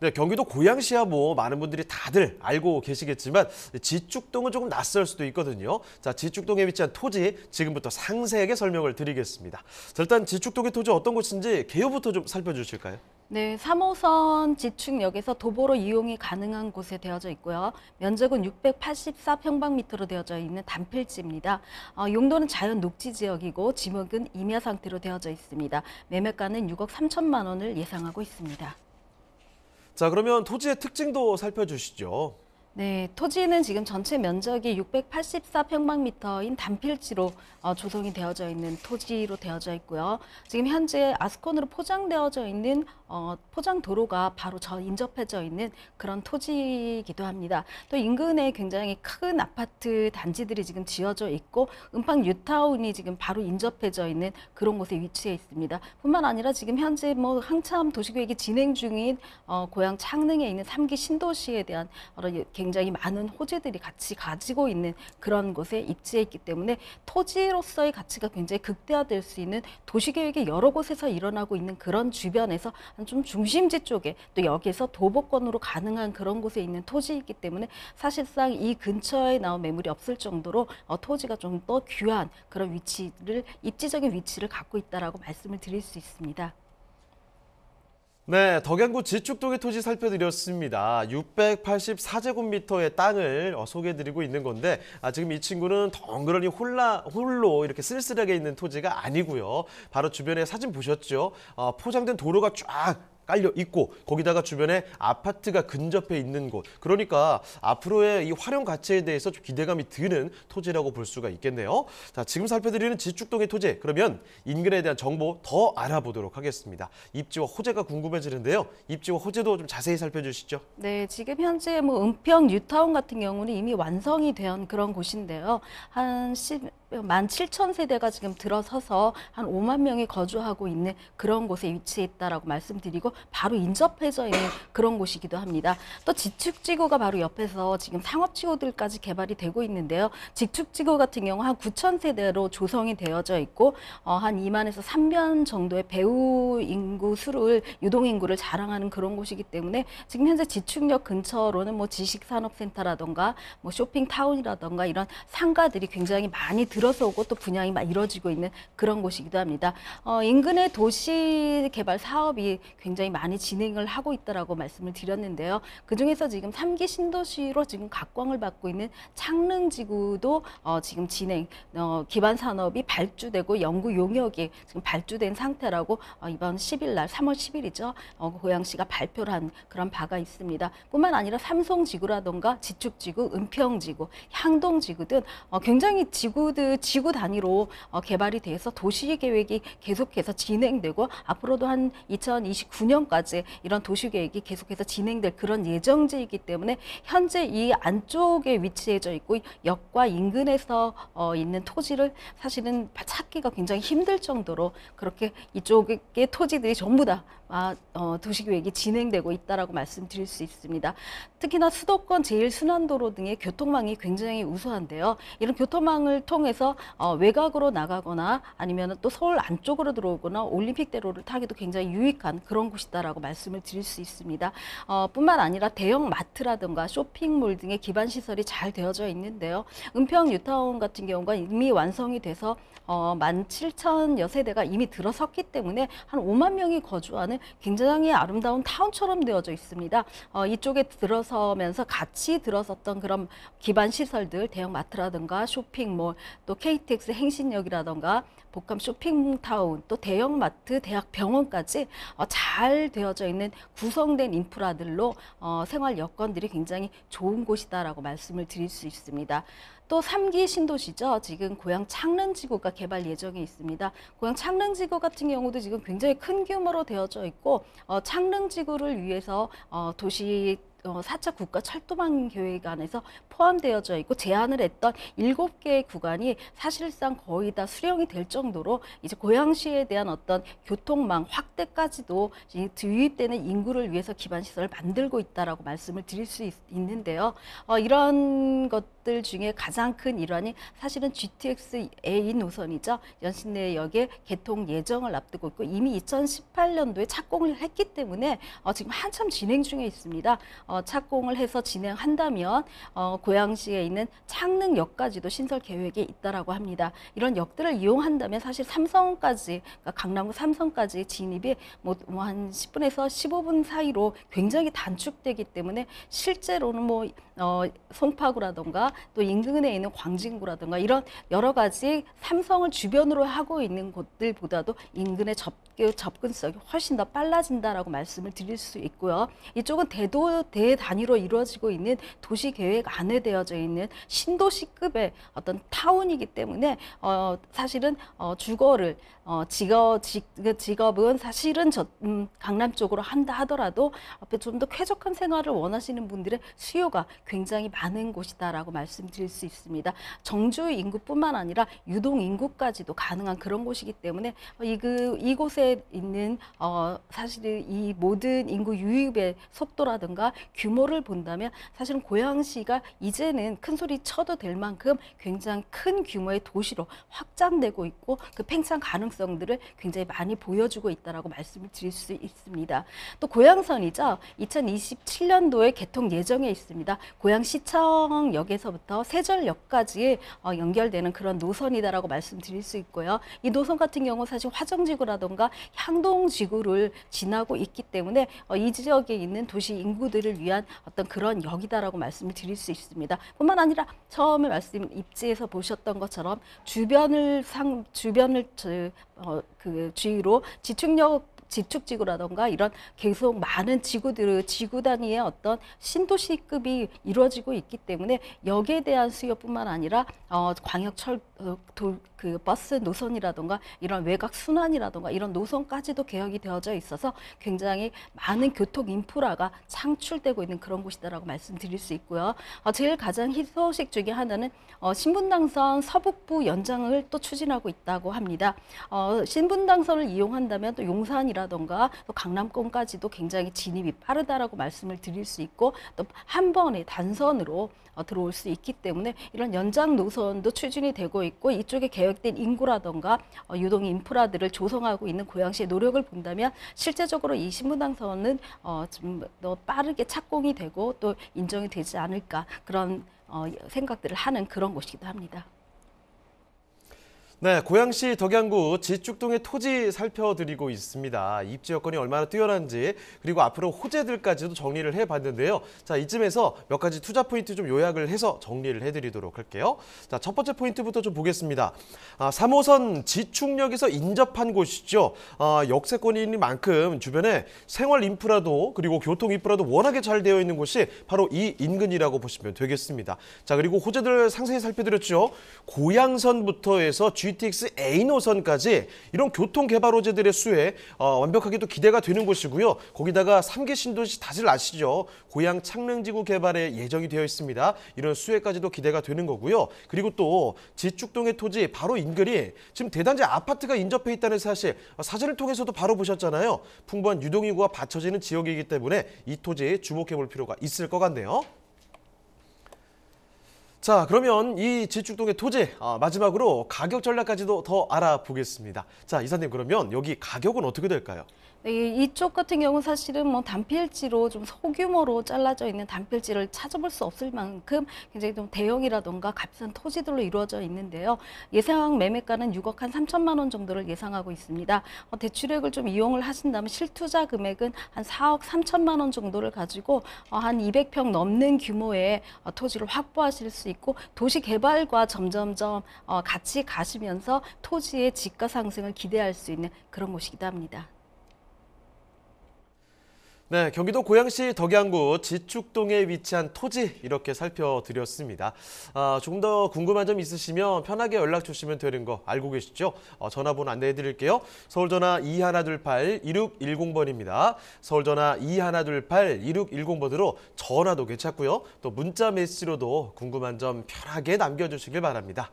네, 경기도 고양시야 뭐 많은 분들이 다들 알고 계시겠지만 지축동은 조금 낯설 수도 있거든요. 자, 지축동에 위치한 토지 지금부터 상세하게 설명을 드리겠습니다. 자, 일단 지축동의 토지 어떤 곳인지 개요부터 좀 살펴주실까요? 네, 3호선 지축역에서 도보로 이용이 가능한 곳에 되어져 있고요. 면적은 684평방미터로 되어져 있는 단필지입니다. 용도는 자연 녹지 지역이고 지목은 임야 상태로 되어져 있습니다. 매매가는 6억 3천만 원을 예상하고 있습니다. 자, 그러면 토지의 특징도 살펴주시죠. 네, 토지는 지금 전체 면적이 684평방미터인 단필지로 조성이 되어져 있는 토지로 되어져 있고요. 지금 현재 아스콘으로 포장되어져 있는 포장 도로가 바로 인접해져 있는 그런 토지이기도 합니다. 또 인근에 굉장히 큰 아파트 단지들이 지금 지어져 있고 은평 뉴타운이 지금 바로 인접해져 있는 그런 곳에 위치해 있습니다. 뿐만 아니라 지금 현재 뭐 한참 도시계획이 진행 중인 고향 창릉에 있는 3기 신도시에 대한 굉장히 많은 호재들이 같이 가지고 있는 그런 곳에 입지해 있기 때문에 토지로서의 가치가 굉장히 극대화될 수 있는 도시계획이 여러 곳에서 일어나고 있는 그런 주변에서 좀 중심지 쪽에 또 여기에서 도보권으로 가능한 그런 곳에 있는 토지이기 때문에 사실상 이 근처에 나온 매물이 없을 정도로 토지가 좀 더 귀한 그런 입지적인 위치를 갖고 있다라고 말씀을 드릴 수 있습니다. 네, 덕양구 지축동의 토지 살펴드렸습니다. 684제곱미터의 땅을 소개해드리고 있는 건데 지금 이 친구는 덩그러니 홀로 이렇게 쓸쓸하게 있는 토지가 아니고요. 바로 주변에 사진 보셨죠? 포장된 도로가 쫙 깔려 있고 거기다가 주변에 아파트가 근접해 있는 곳. 그러니까 앞으로의 이 활용 가치에 대해서 좀 기대감이 드는 토지라고 볼 수가 있겠네요. 자, 지금 살펴드리는 지축동의 토지, 그러면 인근에 대한 정보 더 알아보도록 하겠습니다. 입지와 호재가 궁금해지는데요. 입지와 호재도 좀 자세히 살펴주시죠. 네, 지금 현재 뭐 은평 뉴타운 같은 경우는 이미 완성이 된 그런 곳인데요. 한 17,000세대가 지금 들어서서 한 5만 명이 거주하고 있는 그런 곳에 위치해 있다라고 말씀드리고 바로 인접해져 있는 그런 곳이기도 합니다. 또 지축지구가 바로 옆에서 지금 상업지구들까지 개발이 되고 있는데요. 지축지구 같은 경우 한 9,000세대로 조성이 되어져 있고 한 2만에서 3만 정도의 배후 인구 수를 유동인구를 자랑하는 그런 곳이기 때문에 지금 현재 지축역 근처로는 뭐 지식산업센터라던가 뭐 쇼핑타운이라던가 이런 상가들이 굉장히 많이 들어서고 또 분양이 막 이루어지고 있는 그런 곳이기도 합니다. 인근의 도시 개발 사업이 굉장히 많이 진행을 하고 있다라고 말씀을 드렸는데요. 그중에서 지금 3기 신도시로 지금 각광을 받고 있는 창릉지구도 지금 기반 산업이 발주되고 연구 용역이 지금 발주된 상태라고 이번 10일 날 3월 10일이죠. 고양시가 발표를 한 그런 바가 있습니다. 뿐만 아니라 삼송지구라던가 지축지구, 은평지구, 향동지구 등 굉장히 지구 단위로 개발이 돼서 도시계획이 계속해서 진행되고 앞으로도 한 2029년까지 이런 도시계획이 계속해서 진행될 그런 예정지이기 때문에 현재 이 안쪽에 위치해져 있고 역과 인근에서 있는 토지를 사실은 찾기가 굉장히 힘들 정도로 그렇게 이쪽의 토지들이 전부 다 도시계획이 진행되고 있다라고 말씀드릴 수 있습니다. 특히나 수도권 제1순환도로 등의 교통망이 굉장히 우수한데요. 이런 교통망을 통해서 외곽으로 나가거나 아니면 또 서울 안쪽으로 들어오거나 올림픽대로를 타기도 굉장히 유익한 그런 곳이다라고 말씀을 드릴 수 있습니다. 뿐만 아니라 대형 마트라든가 쇼핑몰 등의 기반 시설이 잘 되어져 있는데요. 은평 뉴타운 같은 경우가 이미 완성이 돼서 17,000여 세대가 이미 들어섰기 때문에 한 5만 명이 거주하는 굉장히 아름다운 타운처럼 되어져 있습니다. 이쪽에 들어서면서 같이 들어섰던 그런 기반 시설들, 대형 마트라든가 쇼핑몰, 또 KTX 행신역이라든가 복합 쇼핑타운, 또 대형마트, 대학병원까지 잘 되어져 있는 구성된 인프라들로 생활 여건들이 굉장히 좋은 곳이다라고 말씀을 드릴 수 있습니다. 또 3기 신도시죠. 지금 고양 창릉지구가 개발 예정에 있습니다. 고양 창릉지구 같은 경우도 지금 굉장히 큰 규모로 되어져 있고 창릉지구를 위해서 도시 4차 국가 철도망 계획 안에서 포함되어져 있고 제안을 했던 7개의 구간이 사실상 거의 다 수령이 될 정도로 이제 고양시에 대한 어떤 교통망 확대까지도 유입되는 인구를 위해서 기반 시설을 만들고 있다라고 말씀을 드릴 수 있는데요. 이런 것들 역들 중에 가장 큰 일환이 사실은 GTX A 노선이죠. 연신내역의 개통 예정을 앞두고 있고 이미 2018년도에 착공을 했기 때문에 지금 한참 진행 중에 있습니다. 착공을 해서 진행한다면 고양시에 있는 창릉역까지도 신설 계획에 있다라고 합니다. 이런 역들을 이용한다면 사실 삼성까지, 그러니까 강남구 삼성까지 진입이 한 10분에서 15분 사이로 굉장히 단축되기 때문에 실제로는 송파구라던가 또 인근에 있는 광진구라던가 이런 여러 가지 삼성을 주변으로 하고 있는 곳들보다도 인근의 접근성이 훨씬 더 빨라진다라고 말씀을 드릴 수 있고요. 이쪽은 대단위로 이루어지고 있는 도시계획 안에 되어져 있는 신도시급의 어떤 타운이기 때문에 사실은 주거를 직업은 사실은 강남 쪽으로 한다 하더라도 좀 더 쾌적한 생활을 원하시는 분들의 수요가 굉장히 많은 곳이다라고 말씀드릴 수 있습니다. 정주 인구뿐만 아니라 유동 인구까지도 가능한 그런 곳이기 때문에 이곳에 있는 사실 이 모든 인구 유입의 속도라든가 규모를 본다면 사실은 고양시가 이제는 큰 소리 쳐도 될 만큼 굉장히 큰 규모의 도시로 확장되고 있고 그 팽창 가능성들을 굉장히 많이 보여주고 있다라고 말씀을 드릴 수 있습니다. 또 고양선이죠. 2027년도에 개통 예정에 있습니다. 고양시청역에서부터 세절역까지 연결되는 그런 노선이다라고 말씀드릴 수 있고요. 이 노선 같은 경우 사실 화정지구라던가 향동지구를 지나고 있기 때문에 이 지역에 있는 도시 인구들을 위한 어떤 그런 역이다라고 말씀을 드릴 수 있습니다. 뿐만 아니라 처음에 입지에서 보셨던 것처럼 주변을 주위로 지축지구라던가 이런 계속 많은 지구 단위의 어떤 신도시급이 이루어지고 있기 때문에 역에 대한 수요뿐만 아니라 버스 노선이라던가 이런 외곽 순환이라던가 이런 노선까지도 개혁이 되어져 있어서 굉장히 많은 교통 인프라가 창출되고 있는 그런 곳이다라고 말씀드릴 수 있고요. 제일 가장 희소식 중에 하나는 신분당선 서북부 연장을 또 추진하고 있다고 합니다. 신분당선을 이용한다면 또 용산이라던가 또 강남권까지도 굉장히 진입이 빠르다라고 말씀을 드릴 수 있고 또 한 번에 단선으로 들어올 수 있기 때문에 이런 연장 노선도 추진이 되고 있고 이쪽에 계획된 인구라던가 유동 인프라들을 조성하고 있는 고양시의 노력을 본다면 실제적으로 이 신분당선은 좀 더 빠르게 착공이 되고 또 인정이 되지 않을까 그런 생각들을 하는 그런 곳이기도 합니다. 네, 고양시 덕양구 지축동의 토지 살펴드리고 있습니다. 입지 여건이 얼마나 뛰어난지 그리고 앞으로 호재들까지도 정리를 해봤는데요. 자, 이쯤에서 몇 가지 투자 포인트 좀 요약을 해서 정리를 해드리도록 할게요. 자, 첫 번째 포인트부터 좀 보겠습니다. 3호선 지축역에서 인접한 곳이죠. 역세권인 만큼 주변에 생활 인프라도 그리고 교통 인프라도 워낙에 잘 되어 있는 곳이 바로 이 인근이라고 보시면 되겠습니다. 자, 그리고 호재들 상세히 살펴드렸죠. 고양선부터 해서 GTX A 노선까지 이런 교통개발 호재들의 수에 완벽하게 또 기대가 되는 곳이고요. 거기다가 3기 신도시 다들 아시죠? 고양 창릉지구 개발에 예정이 되어 있습니다. 이런 수혜까지도 기대가 되는 거고요. 그리고 또 지축동의 토지 바로 인근이 지금 대단지 아파트가 인접해 있다는 사실 사진을 통해서도 바로 보셨잖아요. 풍부한 유동인구가 받쳐지는 지역이기 때문에 이 토지에 주목해 볼 필요가 있을 것 같네요. 자, 그러면 이 지축동의 토지 마지막으로 가격 전략까지도 더 알아보겠습니다. 자, 이사님 그러면 여기 가격은 어떻게 될까요? 네, 이쪽 같은 경우 사실은 단필지로 좀 소규모로 잘라져 있는 단필지를 찾아볼 수 없을 만큼 굉장히 좀 대형이라던가 값싼 토지들로 이루어져 있는데요. 예상 매매가는 6억 한 3천만 원 정도를 예상하고 있습니다. 대출액을 좀 이용을 하신다면 실투자 금액은 한 4억 3천만 원 정도를 가지고 한 200평 넘는 규모의 토지를 확보하실 수 있고 도시 개발과 점점점 같이 가시면서 토지의 지가 상승을 기대할 수 있는 그런 곳이기도 합니다. 네, 경기도 고양시 덕양구 지축동에 위치한 토지 이렇게 살펴드렸습니다. 조금 더 궁금한 점 있으시면 편하게 연락 주시면 되는 거 알고 계시죠? 전화번호 안내해 드릴게요. 서울전화 2128-2610번입니다. 서울전화 2128-2610번으로 전화도 괜찮고요. 또 문자 메시지로도 궁금한 점 편하게 남겨주시길 바랍니다.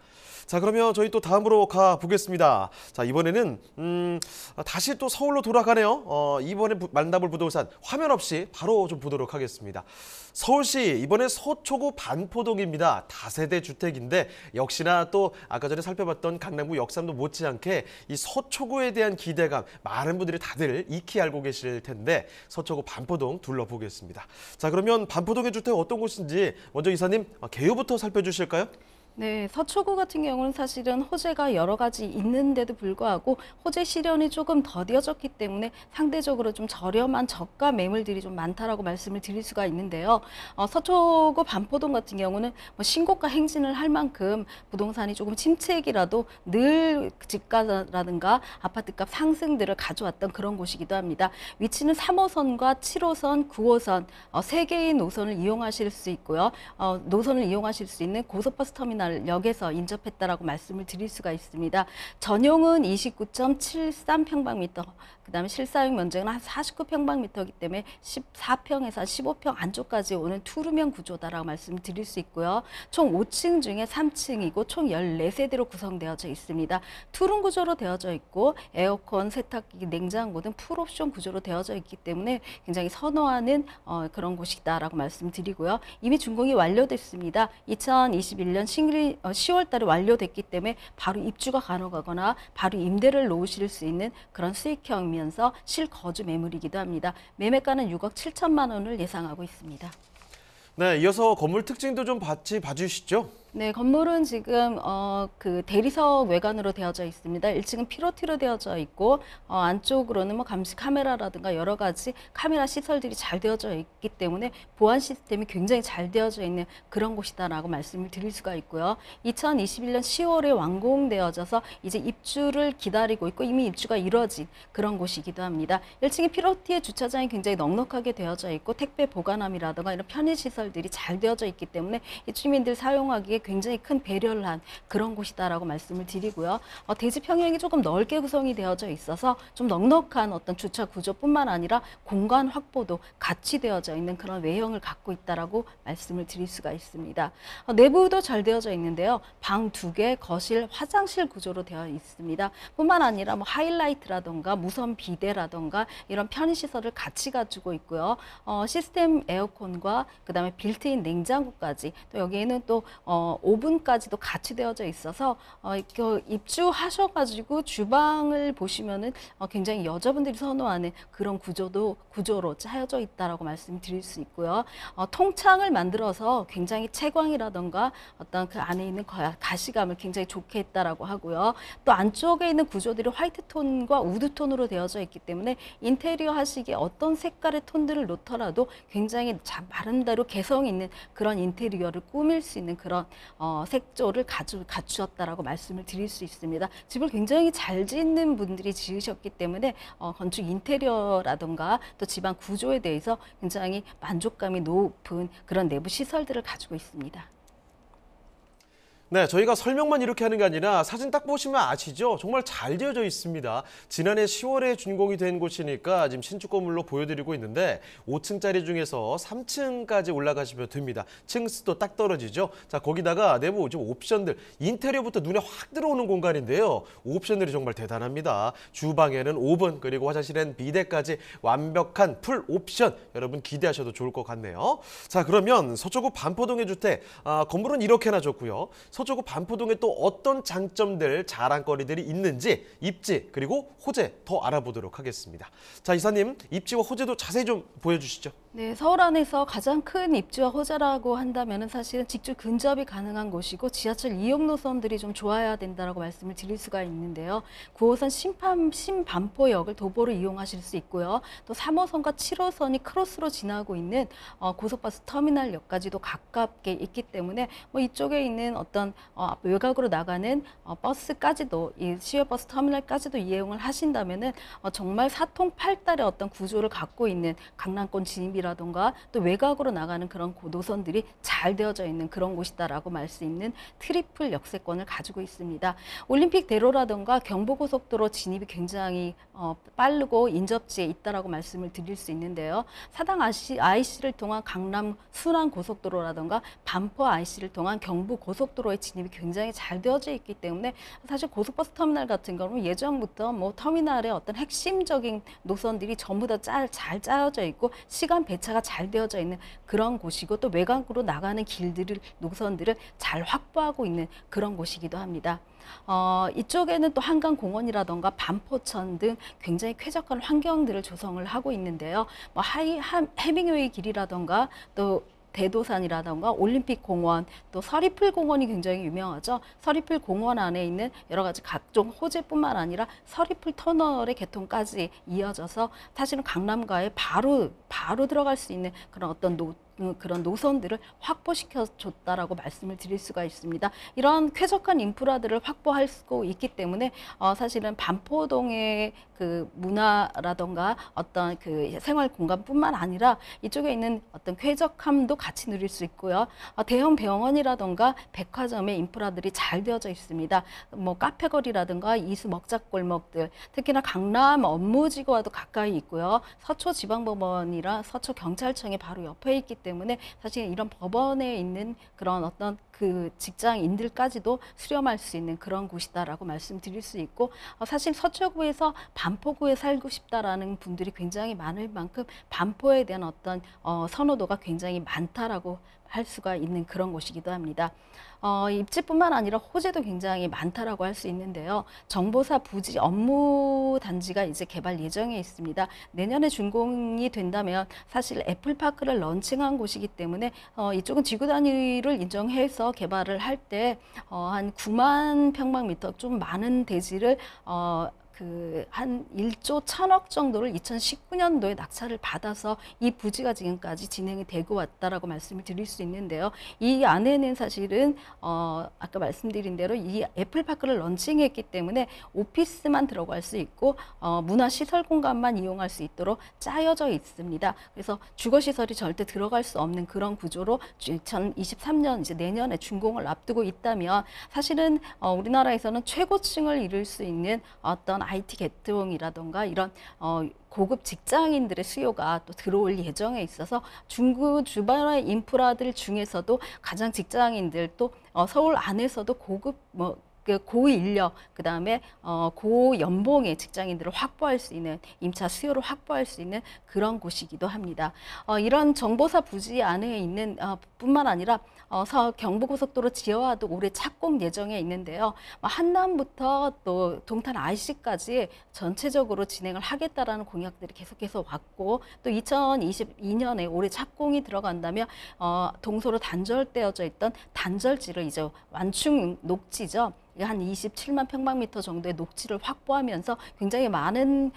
자, 그러면 저희 또 다음으로 가보겠습니다. 자, 이번에는 다시 또 서울로 돌아가네요. 이번에 만나볼 부동산 화면 없이 바로 좀 보도록 하겠습니다. 서울시 이번에 서초구 반포동입니다. 다세대 주택인데 역시나 또 아까 전에 살펴봤던 강남구 역삼도 못지않게 이 서초구에 대한 기대감 많은 분들이 다들 익히 알고 계실 텐데 서초구 반포동 둘러보겠습니다. 자, 그러면 반포동의 주택 어떤 곳인지 먼저 이사님 개요부터 살펴주실까요? 네, 서초구 같은 경우는 사실은 호재가 여러 가지 있는데도 불구하고 호재 실현이 조금 더뎌졌기 때문에 상대적으로 좀 저렴한 저가 매물들이 좀 많다라고 말씀을 드릴 수가 있는데요. 서초구 반포동 같은 경우는 뭐 신고가 행진을 할 만큼 부동산이 조금 침체기라도 늘 집가라든가 아파트값 상승들을 가져왔던 그런 곳이기도 합니다. 위치는 3호선과 7호선, 9호선 세 개의 노선을 이용하실 수 있고요. 노선을 이용하실 수 있는 고속버스 터미널 역에서 인접했다라고 말씀을 드릴 수가 있습니다. 전용은 29.73평방미터, 그다음에 실사용 면적은 한 49평방미터이기 때문에 14평에서 15평 안쪽까지 오는 투룸형 구조다라고 말씀을 드릴 수 있고요. 총 5층 중에 3층이고 총 14세대로 구성되어져 있습니다. 투룸 구조로 되어져 있고 에어컨, 세탁기, 냉장고 등 풀옵션 구조로 되어져 있기 때문에 굉장히 선호하는 그런 곳이다라고 말씀드리고요. 이미 준공이 완료됐습니다. 2021년 10월 달에 완료됐기 때문에 바로 입주가 가능하거나 바로 임대를 놓으실 수 있는 그런 수익형이면서 실거주 매물이기도 합니다. 매매가는 6억 7천만 원을 예상하고 있습니다. 네, 이어서 건물 특징도 좀 같이 봐주시죠. 네, 건물은 지금 그 대리석 외관으로 되어져 있습니다. 1층은 피로티로 되어져 있고 안쪽으로는 뭐 감시 카메라라든가 여러 가지 카메라 시설들이 잘 되어져 있기 때문에 보안 시스템이 굉장히 잘 되어져 있는 그런 곳이다라고 말씀을 드릴 수가 있고요. 2021년 10월에 완공되어져서 이제 입주를 기다리고 있고 이미 입주가 이루어진 그런 곳이기도 합니다. 1층에 피로티의 주차장이 굉장히 넉넉하게 되어져 있고 택배 보관함이라든가 이런 편의 시설들이 잘 되어져 있기 때문에 입주민들 사용하기에 굉장히 큰 배려를 한 그런 곳이다라고 말씀을 드리고요. 대지 평형이 조금 넓게 구성이 되어져 있어서 좀 넉넉한 어떤 주차 구조뿐만 아니라 공간 확보도 같이 되어져 있는 그런 외형을 갖고 있다라고 말씀을 드릴 수가 있습니다. 내부도 잘 되어져 있는데요. 방 2개, 거실, 화장실 구조로 되어 있습니다. 뿐만 아니라 뭐 하이라이트라던가 무선 비데라던가 이런 편의시설을 같이 가지고 있고요. 시스템 에어컨과 그다음에 빌트인 냉장고까지 또 여기에는 또 오븐까지도 같이 되어져 있어서 입주하셔가지고 주방을 보시면은 굉장히 여자분들이 선호하는 그런 구조로 짜여져 있다라고 말씀드릴 수 있고요. 통창을 만들어서 굉장히 채광이라던가 어떤 그 안에 있는 가시감을 굉장히 좋게 했다라고 하고요. 또 안쪽에 있는 구조들이 화이트 톤과 우드 톤으로 되어져 있기 때문에 인테리어 하시기에 어떤 색깔의 톤들을 놓더라도 굉장히 나름대로 개성 있는 그런 인테리어를 꾸밀 수 있는 그런 색조를 갖추었다라고 말씀을 드릴 수 있습니다. 집을 굉장히 잘 짓는 분들이 지으셨기 때문에 건축 인테리어라든가 또 집안 구조에 대해서 굉장히 만족감이 높은 그런 내부 시설들을 가지고 있습니다. 네, 저희가 설명만 이렇게 하는 게 아니라 사진 딱 보시면 아시죠? 정말 잘 되어져 있습니다. 지난해 10월에 준공이 된 곳이니까 지금 신축 건물로 보여드리고 있는데 5층짜리 중에서 3층까지 올라가시면 됩니다. 층수도 딱 떨어지죠? 자, 거기다가 내부 지금 옵션들, 인테리어부터 눈에 확 들어오는 공간인데요. 옵션들이 정말 대단합니다. 주방에는 오븐, 그리고 화장실엔 비데까지 완벽한 풀 옵션. 여러분 기대하셔도 좋을 것 같네요. 자, 그러면 서초구 반포동의 주택, 건물은 이렇게나 좋고요. 서초구 반포동에 또 어떤 장점들, 자랑거리들이 있는지 입지 그리고 호재 더 알아보도록 하겠습니다. 자, 이사님 입지와 호재도 자세히 좀 보여주시죠. 네, 서울 안에서 가장 큰 입지와 호재라고 한다면 사실은 직주 근접이 가능한 곳이고 지하철 이용 노선들이 좀 좋아야 된다라고 말씀을 드릴 수가 있는데요. 9호선 신반포역을 도보로 이용하실 수 있고요. 또 3호선과 7호선이 크로스로 지나고 있는 고속버스 터미널역까지도 가깝게 있기 때문에 뭐 이쪽에 있는 어떤 외곽으로 나가는 버스까지도 이 시외버스 터미널까지도 이용을 하신다면은 정말 사통팔달의 어떤 구조를 갖고 있는 강남권 진입이라 지역이라던가 또 외곽으로 나가는 그런 노선들이 잘 되어져 있는 그런 곳이다라고 말 수 있는 트리플 역세권을 가지고 있습니다. 올림픽대로라던가 경부고속도로 진입이 굉장히 빠르고 인접지에 있다라고 말씀을 드릴 수 있는데요. 사당 IC를 통한 강남 순환고속도로라던가 반포 IC를 통한 경부고속도로의 진입이 굉장히 잘 되어져 있기 때문에 사실 고속버스 터미널 같은 경우는 예전부터 뭐 터미널의 어떤 핵심적인 노선들이 전부 다 잘 짜여져 있고 시간 배차가 잘 되어져 있는 그런 곳이고 또 외곽으로 나가는 길들을 노선들을 잘 확보하고 있는 그런 곳이기도 합니다. 이쪽에는 또 한강공원이라던가 반포천 등 굉장히 쾌적한 환경들을 조성을 하고 있는데요. 뭐 해밍웨이 길이라던가 또 대도산이라던가 올림픽공원, 또 서리풀공원이 굉장히 유명하죠. 서리풀공원 안에 있는 여러 가지 각종 호재뿐만 아니라 서리풀 터널의 개통까지 이어져서 사실은 강남가에 바로 들어갈 수 있는 그런 어떤 그런 노선들을 확보시켜 줬다라고 말씀을 드릴 수가 있습니다. 이런 쾌적한 인프라들을 확보할 수 있기 때문에 사실은 반포동의 그 문화라던가 어떤 그 생활 공간뿐만 아니라 이쪽에 있는 어떤 쾌적함도 같이 누릴 수 있고요. 대형 병원이라던가 백화점의 인프라들이 잘 되어져 있습니다. 뭐 카페거리라든가 이수 먹자골목들, 특히나 강남 업무지구와도 가까이 있고요. 서초지방법원이랑 서초경찰청이 바로 옆에 있기 때문에 사실 이런 법원에 있는 그런 어떤 그 직장인들까지도 수렴할 수 있는 그런 곳이다라고 말씀드릴 수 있고 사실 서초구에서 반포구에 살고 싶다라는 분들이 굉장히 많을 만큼 반포에 대한 어떤 선호도가 굉장히 많다라고 할 수가 있는 그런 곳이기도 합니다. 입지뿐만 아니라 호재도 굉장히 많다라고 할 수 있는데요. 정보사 부지 업무 단지가 이제 개발 예정에 있습니다. 내년에 준공이 된다면 사실 애플파크를 런칭한 곳이기 때문에 이쪽은 지구 단위를 인정해서 개발을 할 때 한 9만 평방미터 좀 많은 대지를 한 1조 1천억 정도를 2019년도에 낙찰을 받아서 이 부지가 지금까지 진행이 되고 왔다라고 말씀을 드릴 수 있는데요. 이 안에는 사실은 아까 말씀드린 대로 이 애플파크를 런칭했기 때문에 오피스만 들어갈 수 있고 문화시설 공간만 이용할 수 있도록 짜여져 있습니다. 그래서 주거시설이 절대 들어갈 수 없는 그런 구조로 2023년 이제 내년에 준공을 앞두고 있다면 사실은 우리나라에서는 최고층을 이룰 수 있는 어떤 IT 계통이라던가 이런 고급 직장인들의 수요가 또 들어올 예정에 있어서 중구 주변의 인프라들 중에서도 가장 직장인들 또 서울 안에서도 고급 고인력, 그다음에 고연봉의 직장인들을 확보할 수 있는 임차 수요를 확보할 수 있는 그런 곳이기도 합니다. 이런 정보사 부지 안에 있는 뿐만 아니라 경부고속도로 지하화도 올해 착공 예정에 있는데요. 한남부터 또 동탄 IC까지 전체적으로 진행을 하겠다라는 공약들이 계속해서 왔고 또 2022년에 올해 착공이 들어간다면 동서로 단절되어져 있던 단절지를 이제 완충 녹지죠. 한 27만 평방미터 정도의 녹지를 확보하면서 굉장히 많은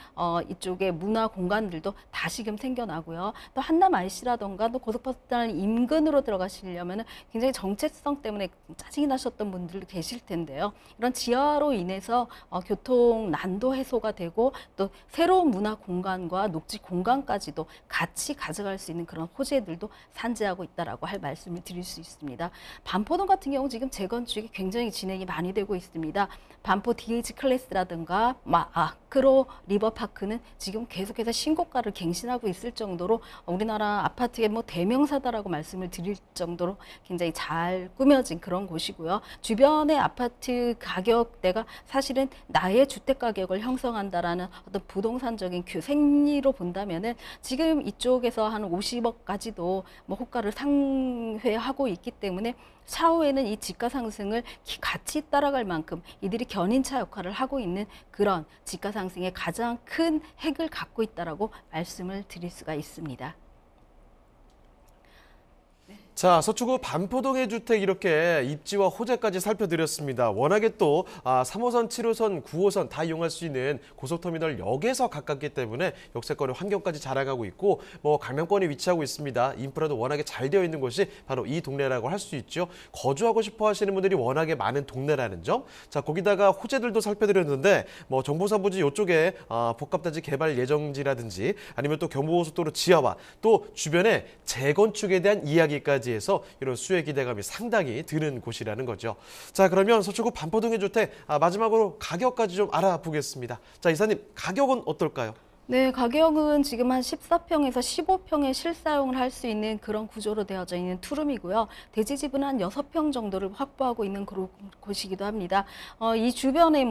이쪽에 문화 공간들도 다시금 생겨나고요. 또 한남 IC라던가 또 고속버스터널 인근으로 들어가시려면 굉장히 정체성 때문에 짜증이 나셨던 분들도 계실 텐데요. 이런 지하로 인해서 교통 난도 해소가 되고 또 새로운 문화 공간과 녹지 공간까지도 같이 가져갈 수 있는 그런 호재들도 산재하고 있다라고 할 말씀을 드릴 수 있습니다. 반포동 같은 경우 지금 재건축이 굉장히 진행이 많이 되고 있습니다. 반포 DH 클래스라든가 아크로 리버파크는 지금 계속해서 신고가를 갱신하고 있을 정도로 우리나라 아파트의 뭐 대명사다라고 말씀을 드릴 정도로 굉장히 잘 꾸며진 그런 곳이고요. 주변의 아파트 가격대가 사실은 나의 주택 가격을 형성한다라는 어떤 부동산적인 생리로 본다면은 지금 이쪽에서 한 50억까지도 뭐 호가를 상회하고 있기 때문에 차후에는 이 지가 상승을 같이 따라갈 만큼 이들이 견인차 역할을 하고 있는 그런 지가 상승의 가장 큰 핵을 갖고 있다라고 말씀을 드릴 수가 있습니다. 자, 서초구 반포동의 주택 이렇게 입지와 호재까지 살펴드렸습니다. 워낙에 또 3호선, 7호선, 9호선 다 이용할 수 있는 고속터미널 역에서 가깝기 때문에 역세권의 환경까지 자랑하고 있고 강남권에 위치하고 있습니다. 인프라도 워낙에 잘 되어 있는 곳이 바로 이 동네라고 할 수 있죠. 거주하고 싶어 하시는 분들이 워낙에 많은 동네라는 점. 자, 거기다가 호재들도 살펴드렸는데 정보사부지 이쪽에 복합단지 개발 예정지라든지 아니면 또 경부고속도로 지하화 또 주변에 재건축에 대한 이야기까지 해서 이런 수혜 기대감이 상당히 드는 곳이라는 거죠. 자, 그러면 서초구 반포동의 주택 마지막으로 가격까지 좀 알아보겠습니다. 자, 이사님 가격은 어떨까요? 네, 가격은 지금 한 14평에서 15평의 실사용을 할 수 있는 그런 구조로 되어져 있는 투룸이고요. 대지집은 한 6평 정도를 확보하고 있는 그런 곳이기도 합니다. 이 주변에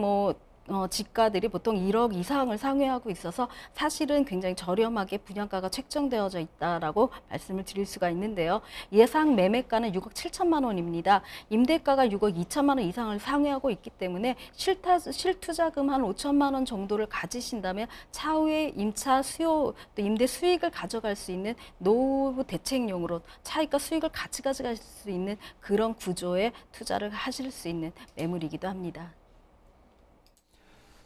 지가들이 보통 1억 이상을 상회하고 있어서 사실은 굉장히 저렴하게 분양가가 책정되어져 있다라고 말씀을 드릴 수가 있는데요. 예상 매매가는 6억 7천만 원입니다. 임대가가 6억 2천만 원 이상을 상회하고 있기 때문에 실투자금 한 5천만 원 정도를 가지신다면 차후에 임차 수요 또 임대 수익을 가져갈 수 있는 노후 대책용으로 차익과 수익을 같이 가져갈 수 있는 그런 구조의 투자를 하실 수 있는 매물이기도 합니다.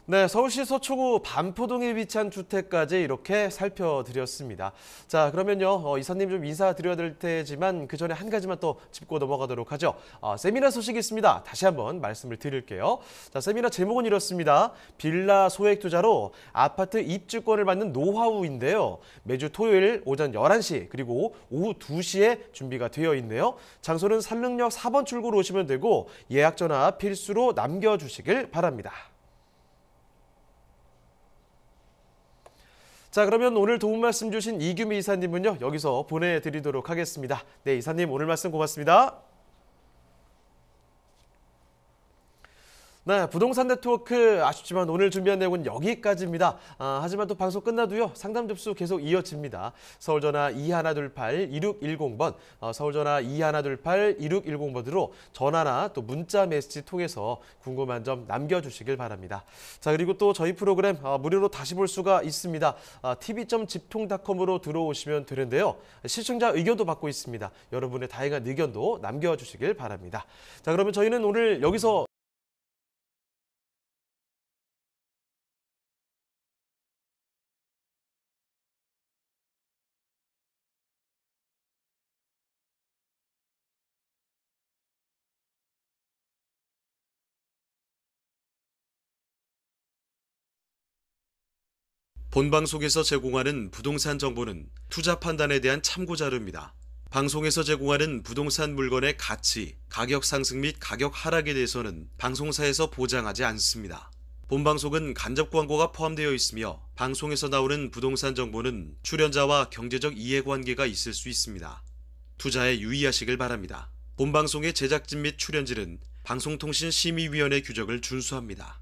네, 서울시 서초구 반포동에 위치한 주택까지 이렇게 살펴드렸습니다. 자, 그러면요, 이사님 좀 인사드려야 될 테지만 그 전에 한 가지만 또 짚고 넘어가도록 하죠. 세미나 소식이 있습니다. 다시 한번 말씀을 드릴게요. 자, 세미나 제목은 이렇습니다. 빌라 소액 투자로 아파트 입주권을 받는 노하우인데요. 매주 토요일 오전 11시 그리고 오후 2시에 준비가 되어 있네요. 장소는 산릉역 4번 출구로 오시면 되고 예약 전화 필수로 남겨주시길 바랍니다. 자, 그러면 오늘 도움 말씀 주신 이규미 이사님은요, 여기서 보내드리도록 하겠습니다. 네, 이사님 오늘 말씀 고맙습니다. 네, 부동산 네트워크 아쉽지만 오늘 준비한 내용은 여기까지입니다. 하지만 또 방송 끝나도요, 상담 접수 계속 이어집니다. 서울전화 2128-2610번, 서울전화 2128-2610번으로 전화나 또 문자 메시지 통해서 궁금한 점 남겨주시길 바랍니다. 자, 그리고 또 저희 프로그램 무료로 다시 볼 수가 있습니다. tv.집통닷컴으로 들어오시면 되는데요. 시청자 의견도 받고 있습니다. 여러분의 다양한 의견도 남겨주시길 바랍니다. 자, 그러면 저희는 오늘 여기서 본방송에서 제공하는 부동산 정보는 투자 판단에 대한 참고 자료입니다. 방송에서 제공하는 부동산 물건의 가치, 가격 상승 및 가격 하락에 대해서는 방송사에서 보장하지 않습니다. 본방송은 간접 광고가 포함되어 있으며 방송에서 나오는 부동산 정보는 출연자와 경제적 이해관계가 있을 수 있습니다. 투자에 유의하시길 바랍니다. 본방송의 제작진 및 출연진은 방송통신심의위원회 규정을 준수합니다.